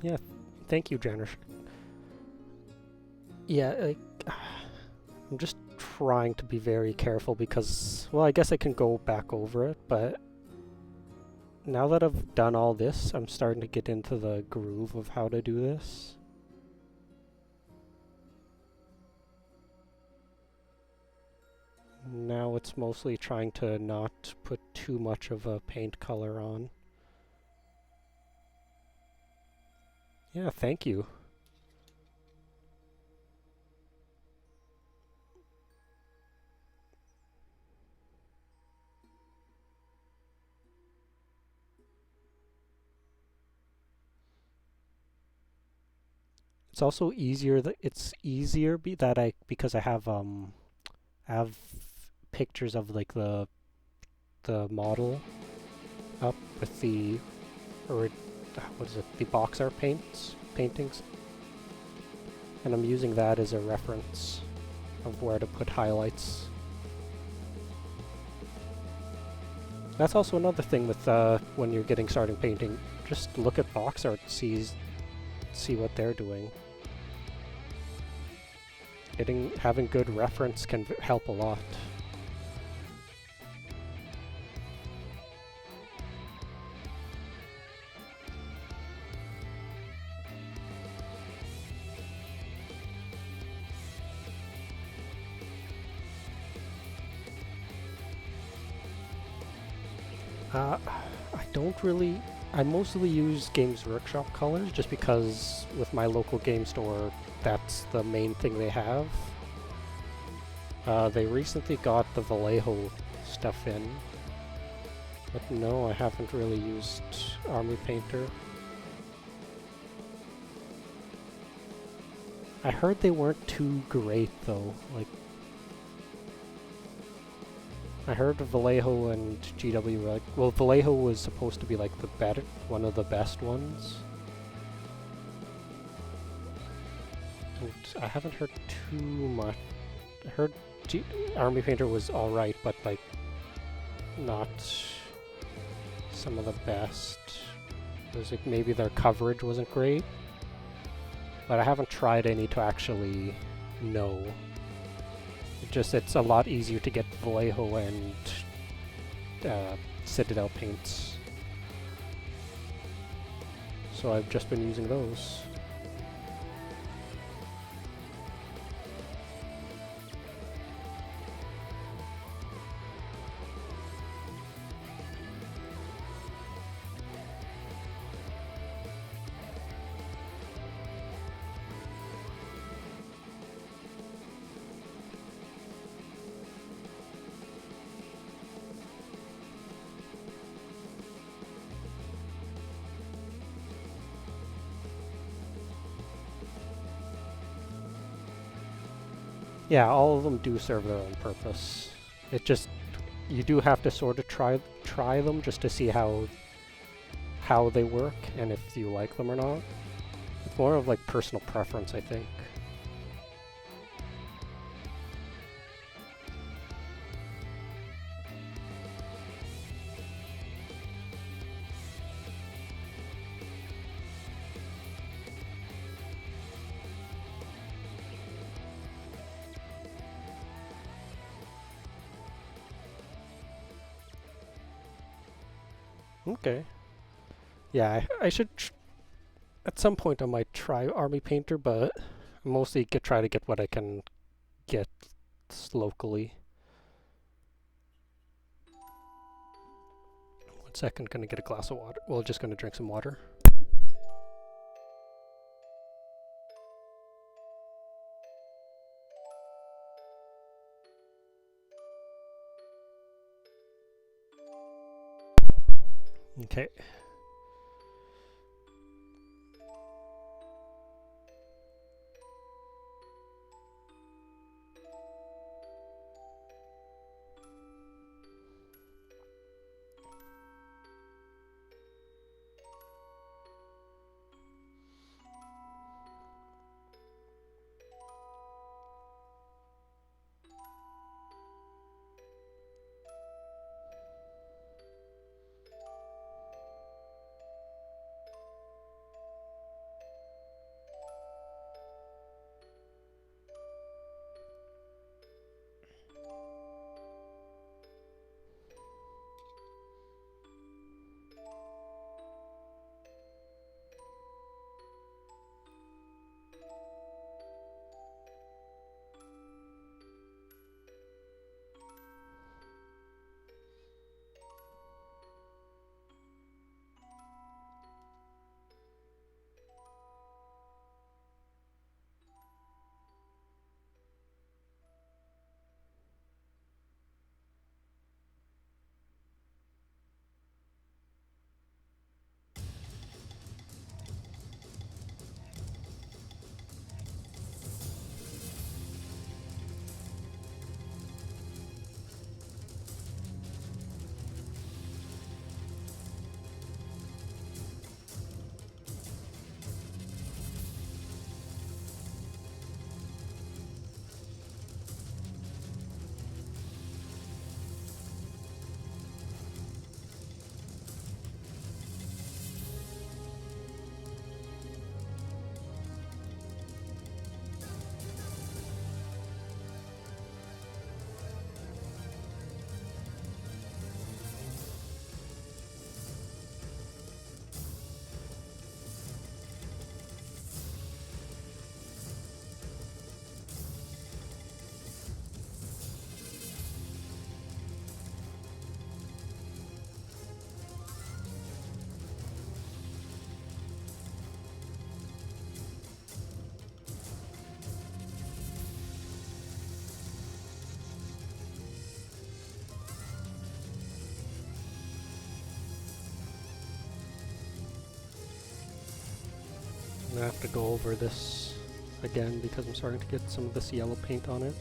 Yeah, thank you, Janish. Yeah, like, I'm just trying to be very careful because, well, I guess I can go back over it, but now that I've done all this, I'm starting to get into the groove of how to do this. Now it's mostly trying to not put too much of a paint color on. Yeah, thank you. It's also easier that because I have pictures of like the model up with the what is it, the box art paintings, and I'm using that as a reference of where to put highlights. That's also another thing with when you're getting started painting. Just look at box art, see what they're doing. Having good reference can help a lot. I mostly use Games Workshop colors just because with my local game store, that's the main thing they have. They recently got the Vallejo stuff in, but no, I haven't really used Army Painter. I heard they weren't too great though, like I heard Vallejo and GW were like, well, Vallejo was supposed to be like one of the best ones. And I haven't heard too much. I heard Army Painter was alright, but like, not some of the best. It was like maybe their coverage wasn't great. But I haven't tried any to actually know. It's a lot easier to get Vallejo and Citadel paints. So I've just been using those. Yeah, all of them do serve their own purpose. It just, you do have to sort of try them just to see how they work and if you like them or not. It's more of like personal preference, I think. Okay. Yeah, I should at some point I might try Army Painter, but mostly try to get what I can get locally. 1 second, gonna get a glass of water. Well, just gonna drink some water. Okay. I'm gonna have to go over this again because I'm starting to get some of this yellow paint on it.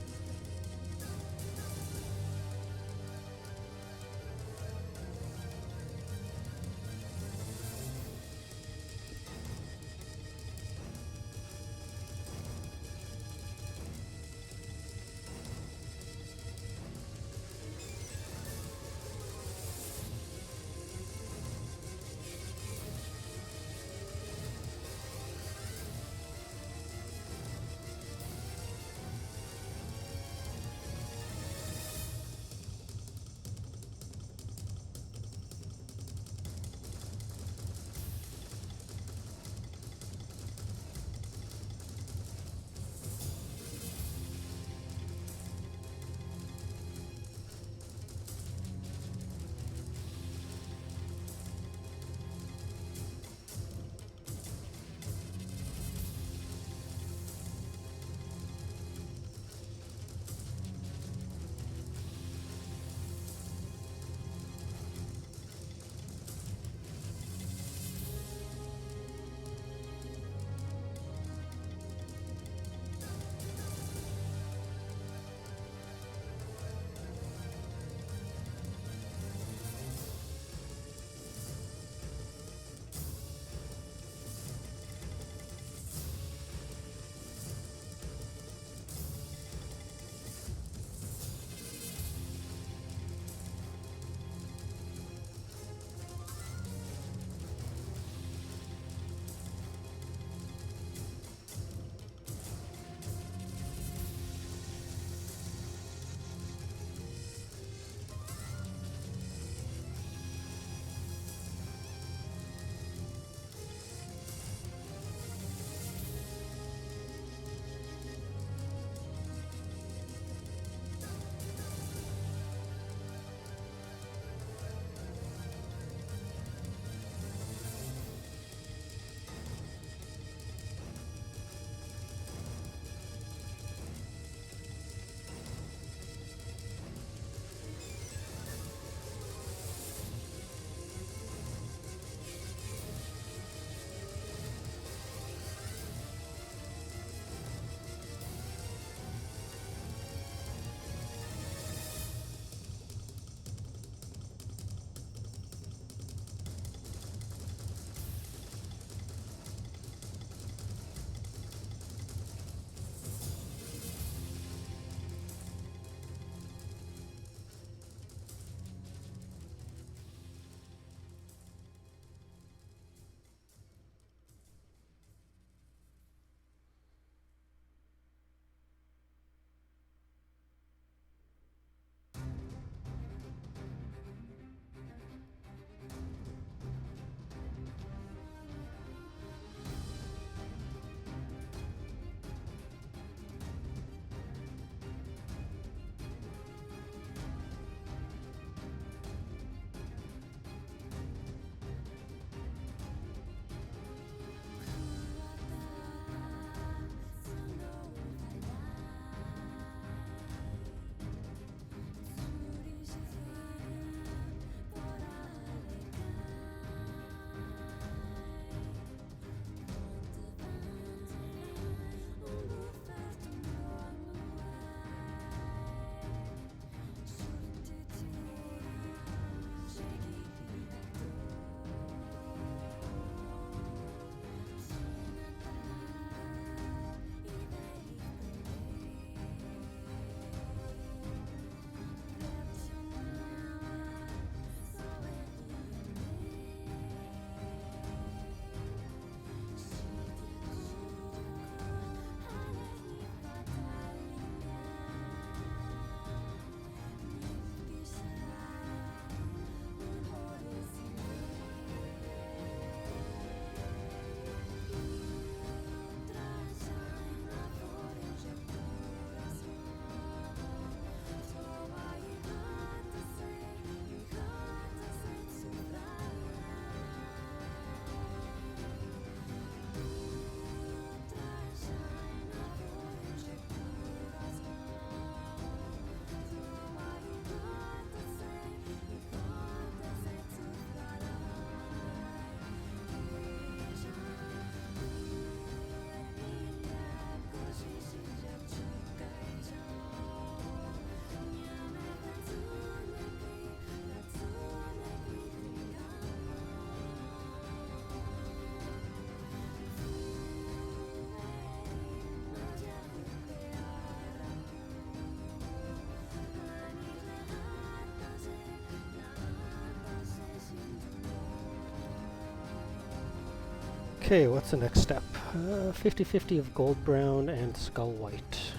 Okay, what's the next step? 50-50 of gold brown and skull white.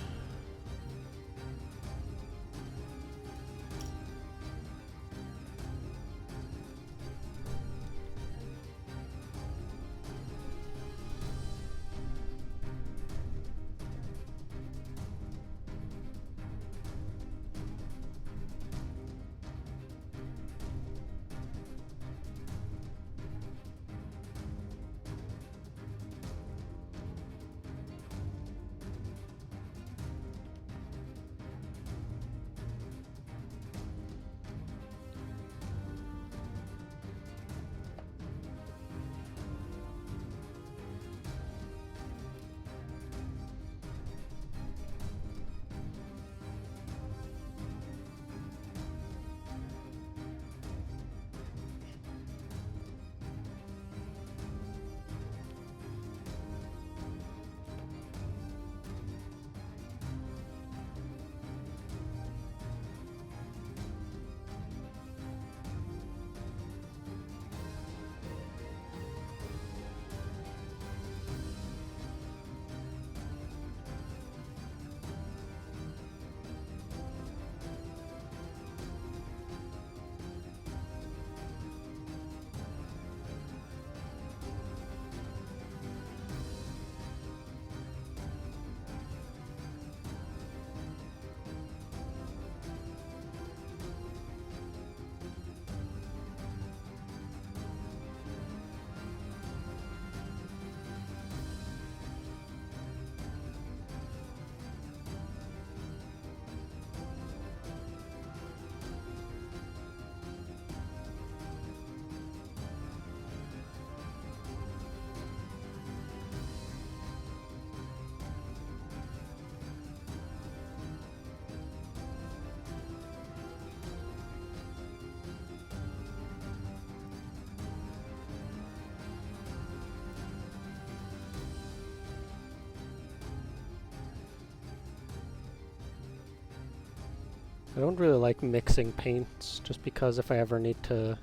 I don't really like mixing paints, just because if I ever need to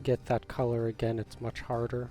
get that color again, it's much harder.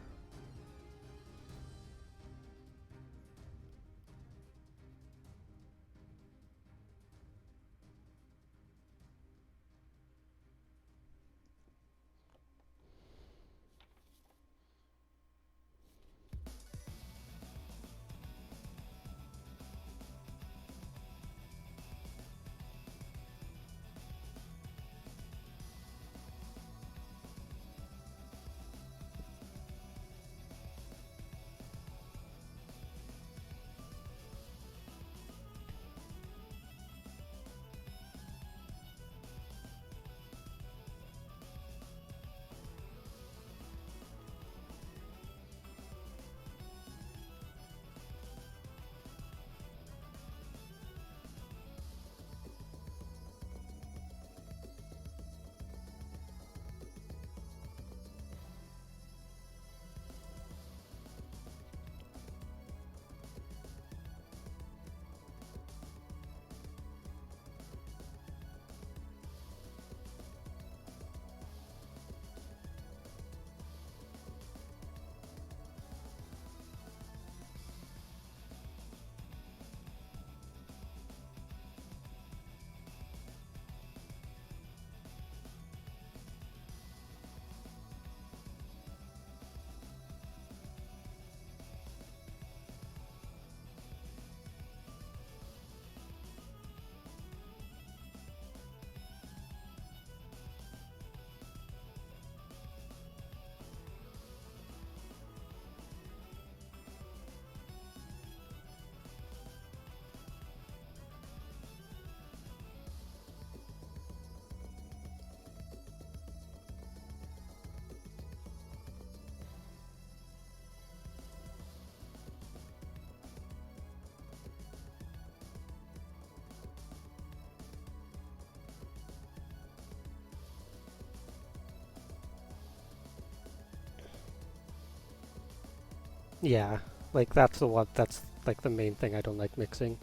Yeah, like that's that's like the main thing I don't like mixing,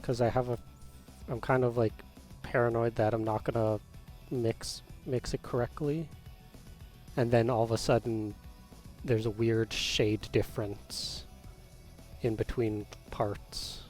because I'm kind of like paranoid that I'm not gonna mix it correctly, and then all of a sudden there's a weird shade difference in between parts.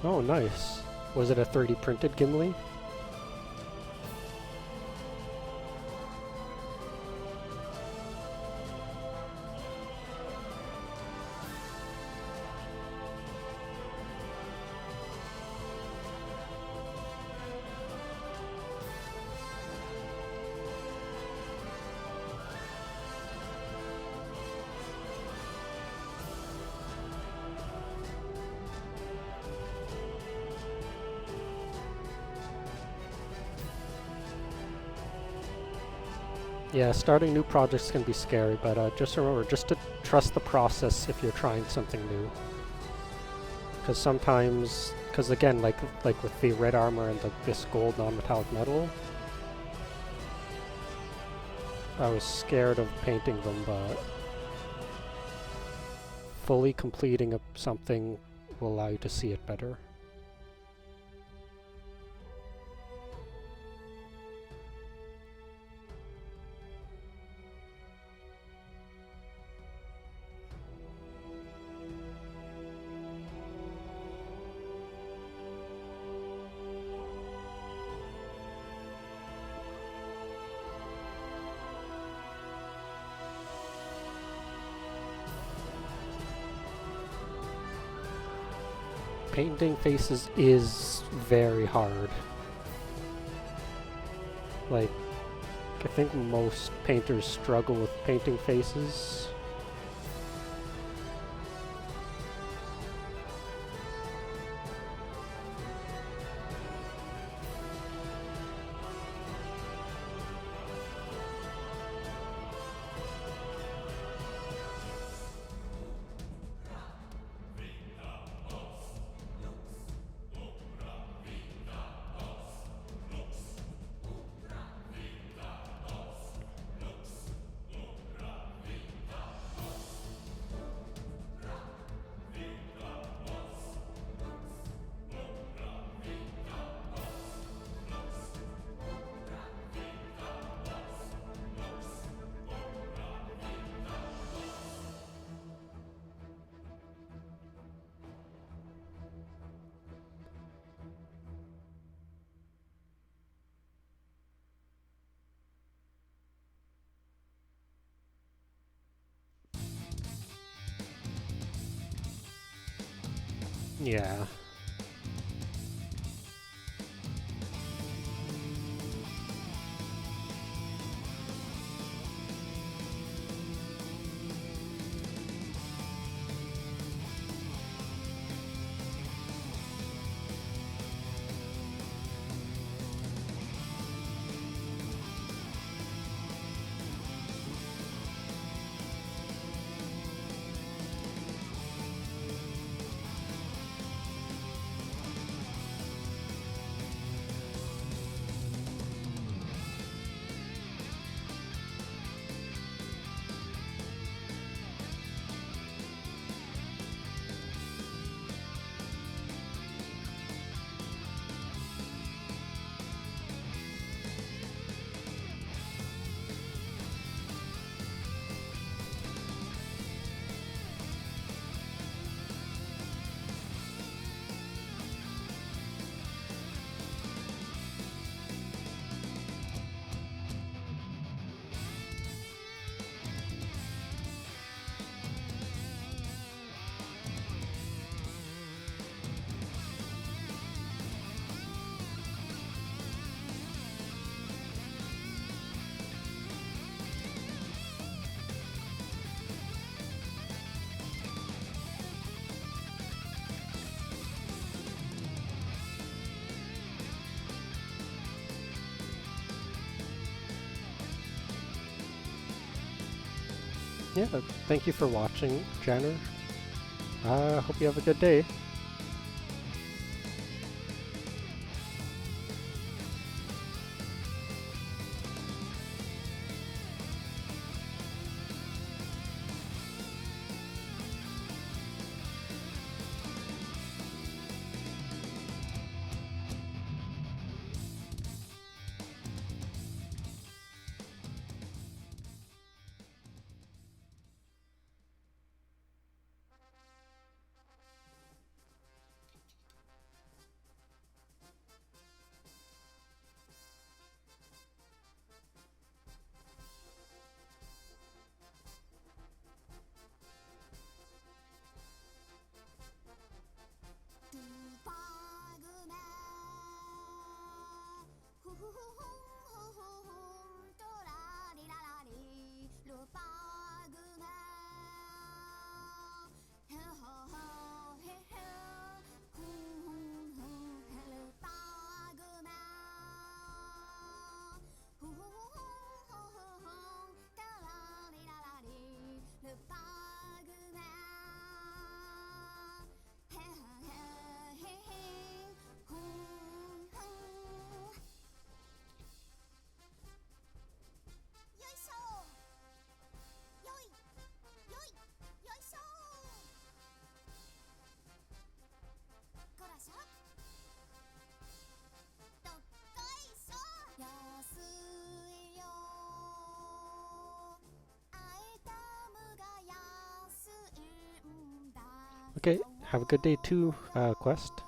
Oh, nice. Was it a 3D printed Gimli? Yeah, starting new projects can be scary, but just remember, just to trust the process if you're trying something new. Because sometimes, because again, like with the red armor and this gold non-metallic metal, I was scared of painting them, but fully completing something will allow you to see it better. Painting faces is very hard. Like, I think most painters struggle with painting faces. Yeah. Yeah, thank you for watching, Jenner. Hope you have a good day. Okay, have a good day too, Quest.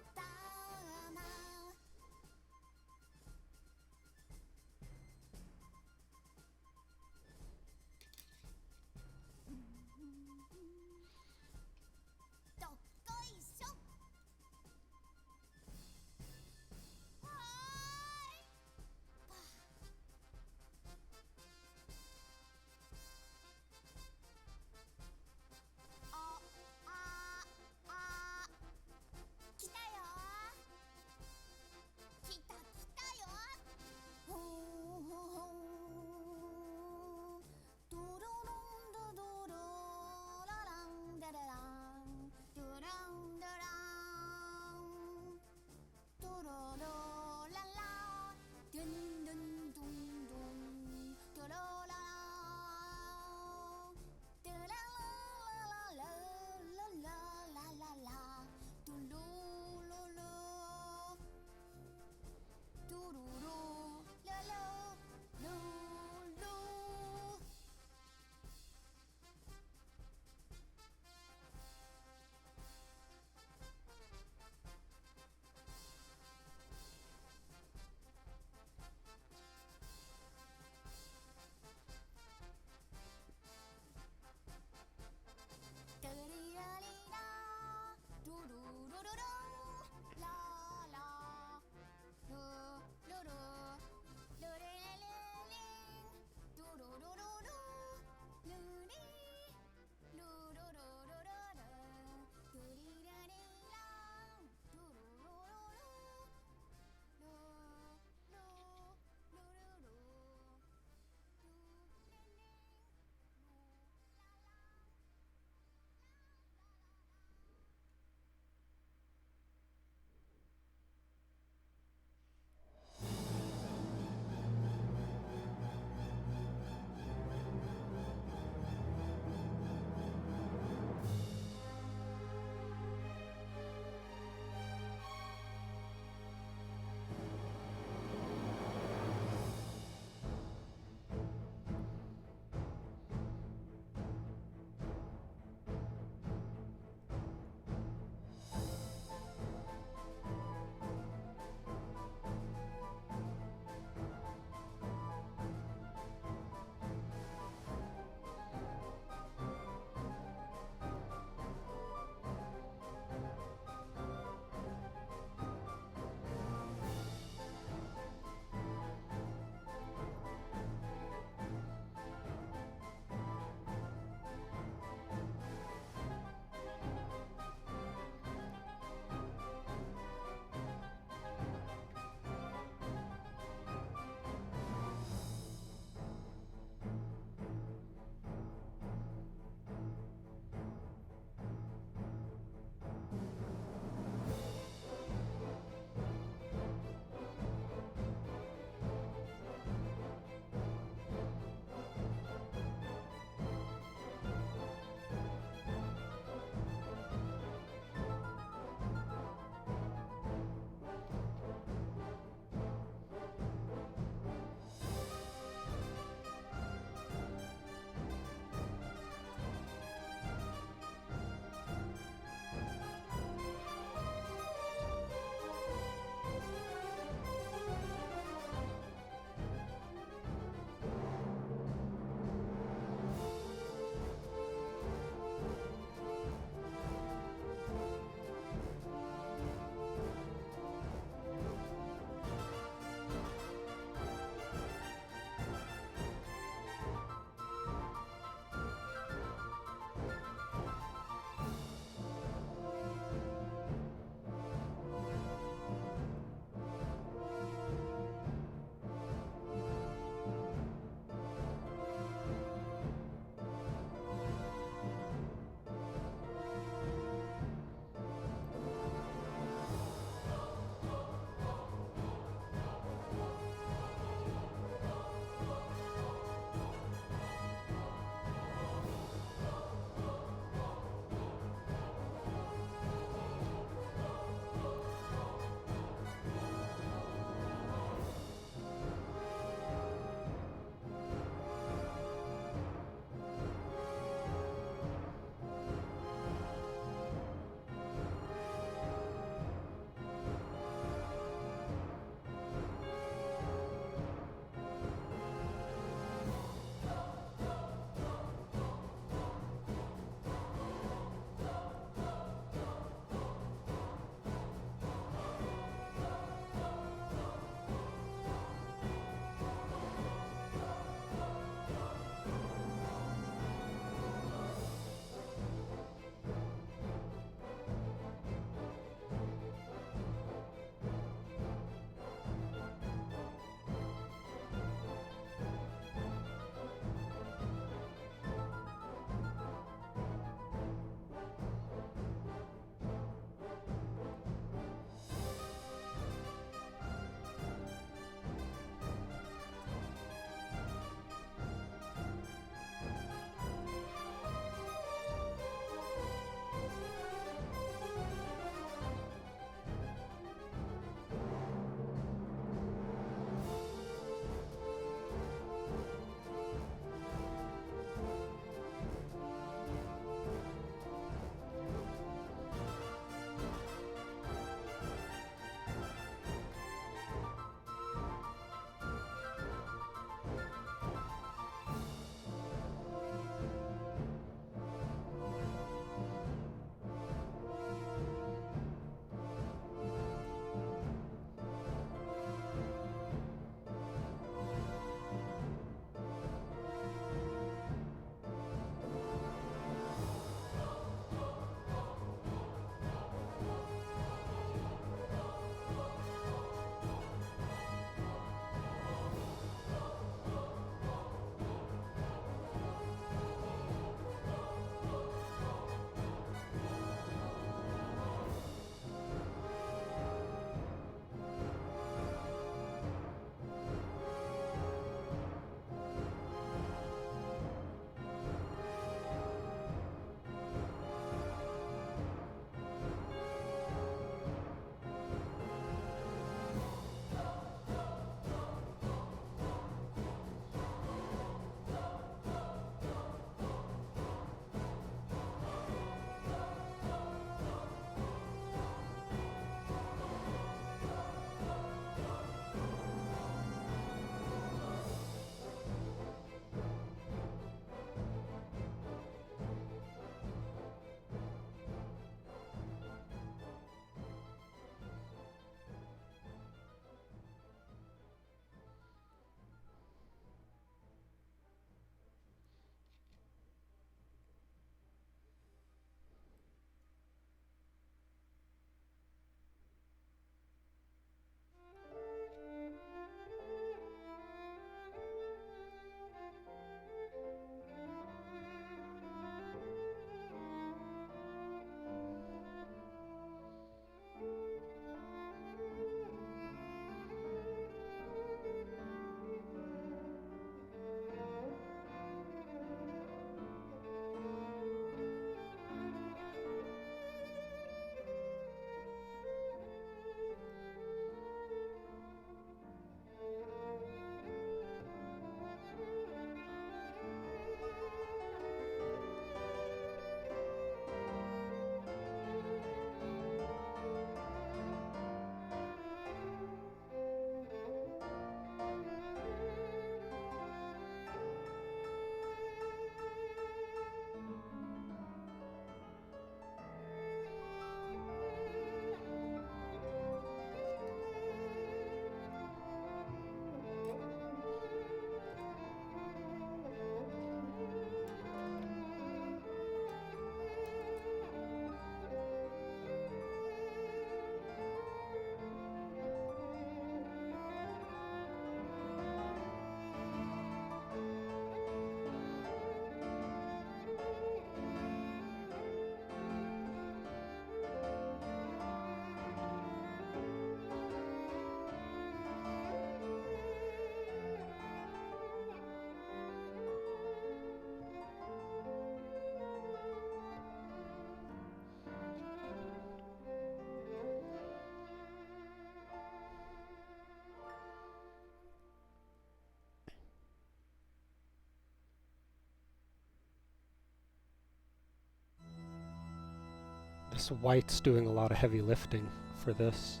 guess white's doing a lot of heavy lifting for this.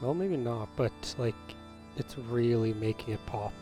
Well, maybe not, but like, it's really making it pop.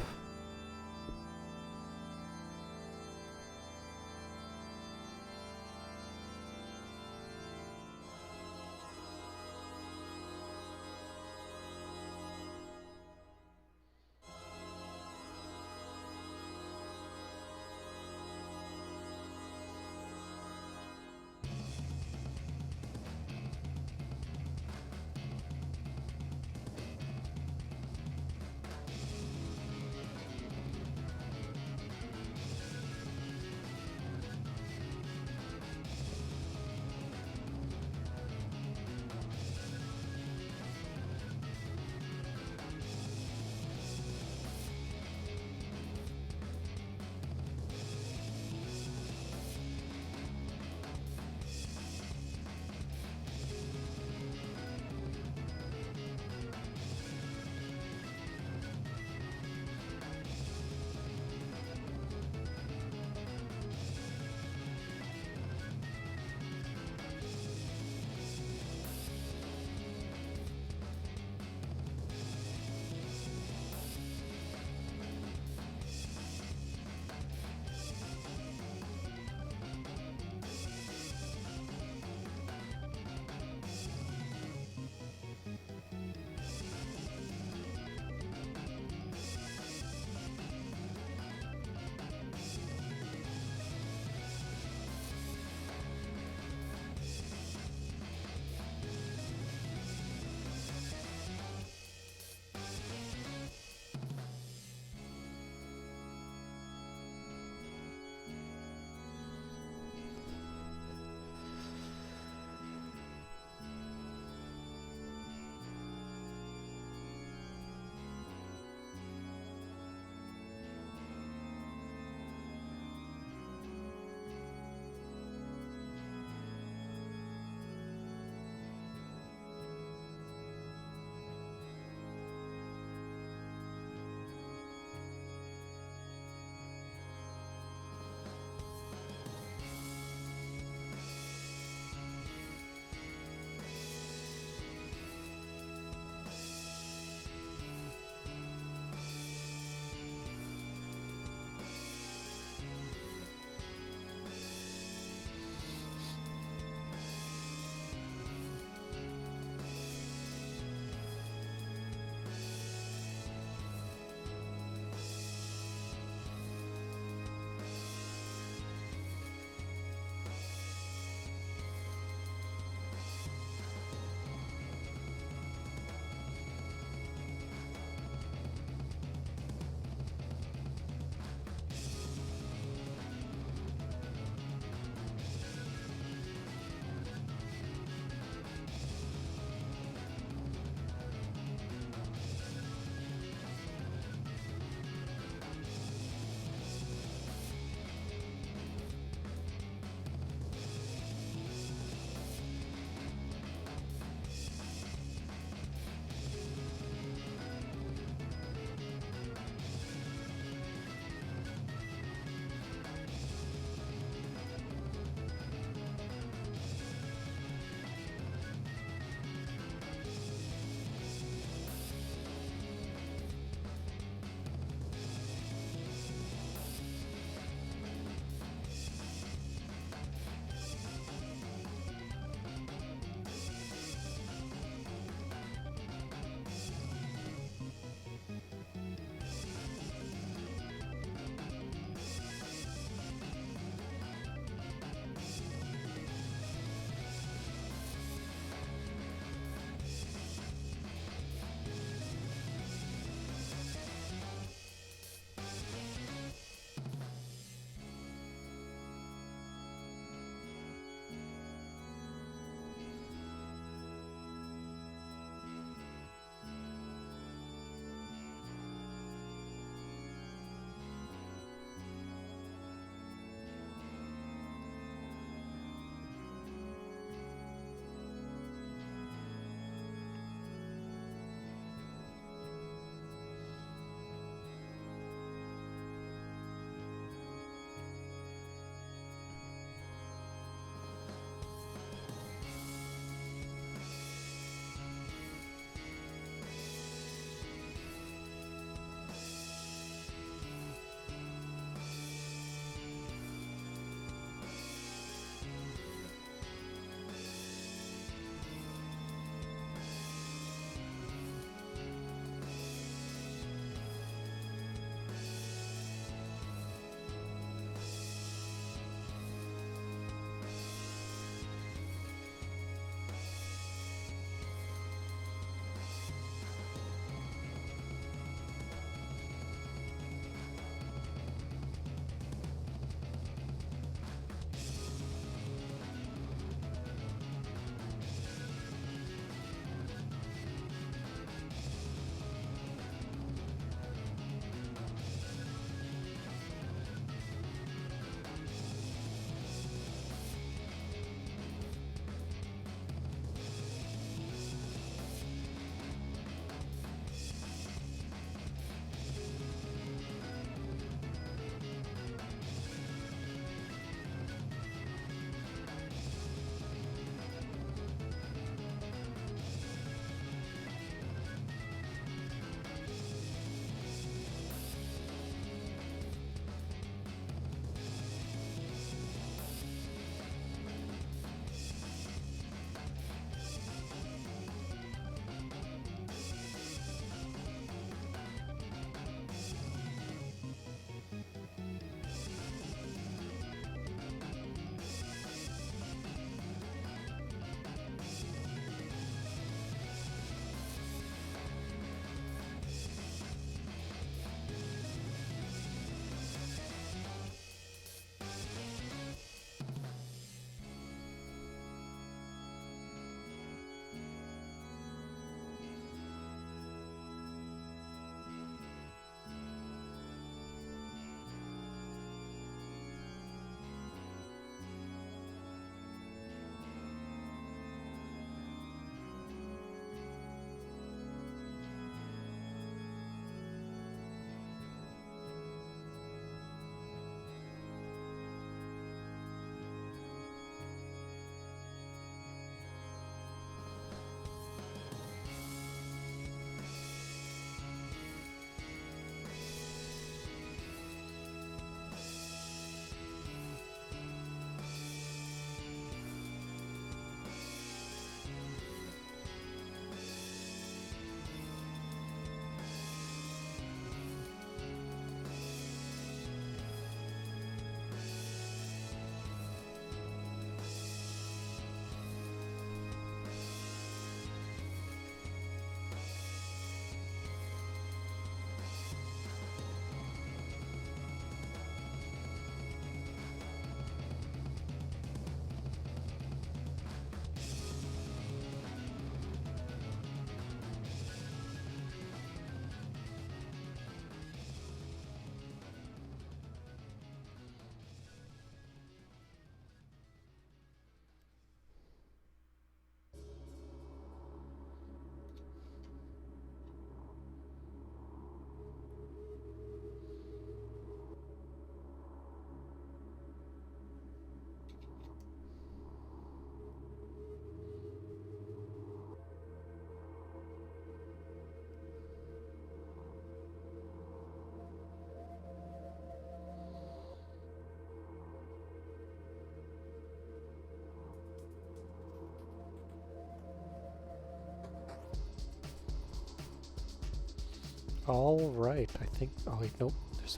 All right, I think. Oh wait, nope. There's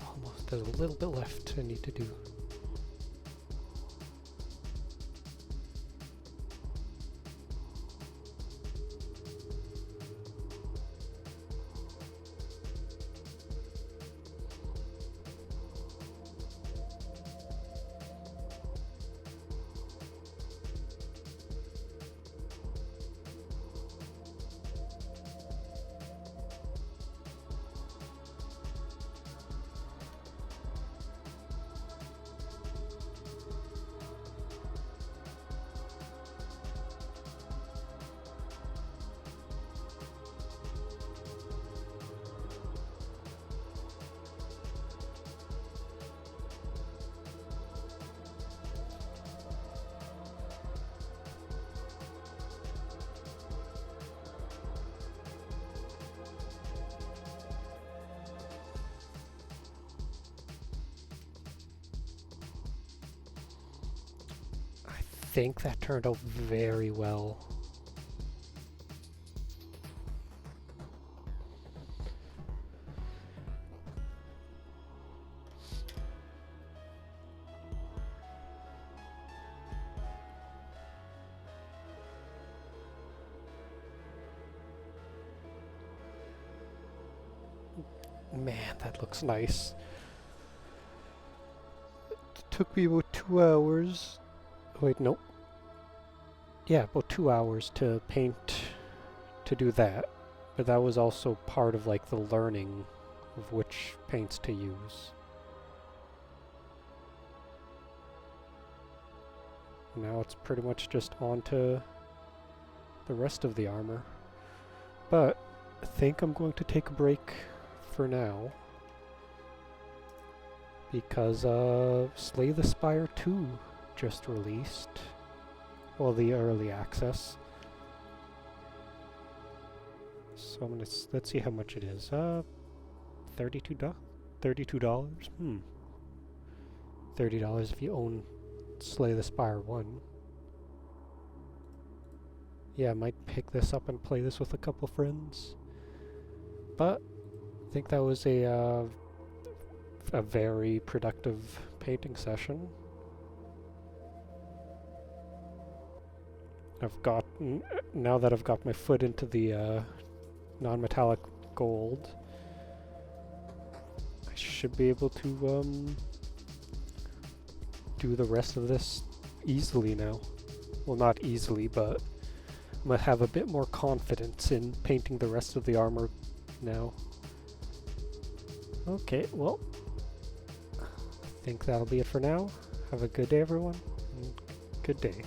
a little bit left I need to do. I think that turned out very well. Man, that looks nice. It took me about 2 hours. Wait, nope. Yeah, about 2 hours to paint, to do that. But that was also part of like the learning of which paints to use. Now it's pretty much just on to the rest of the armor. But I think I'm going to take a break for now, because Slay the Spire 2 just released. Well, the early access. So I'm gonna let's see how much it is. $32. $32. $30 if you own Slay the Spire 1. Yeah, I might pick this up and play this with a couple friends. But I think that was a very productive painting session. Now that I've got my foot into the non-metallic gold, I should be able to do the rest of this easily now. Well, not easily, but I'm gonna have a bit more confidence in painting the rest of the armor now. Okay, well, I think that'll be it for now. Have a good day, everyone, and good day.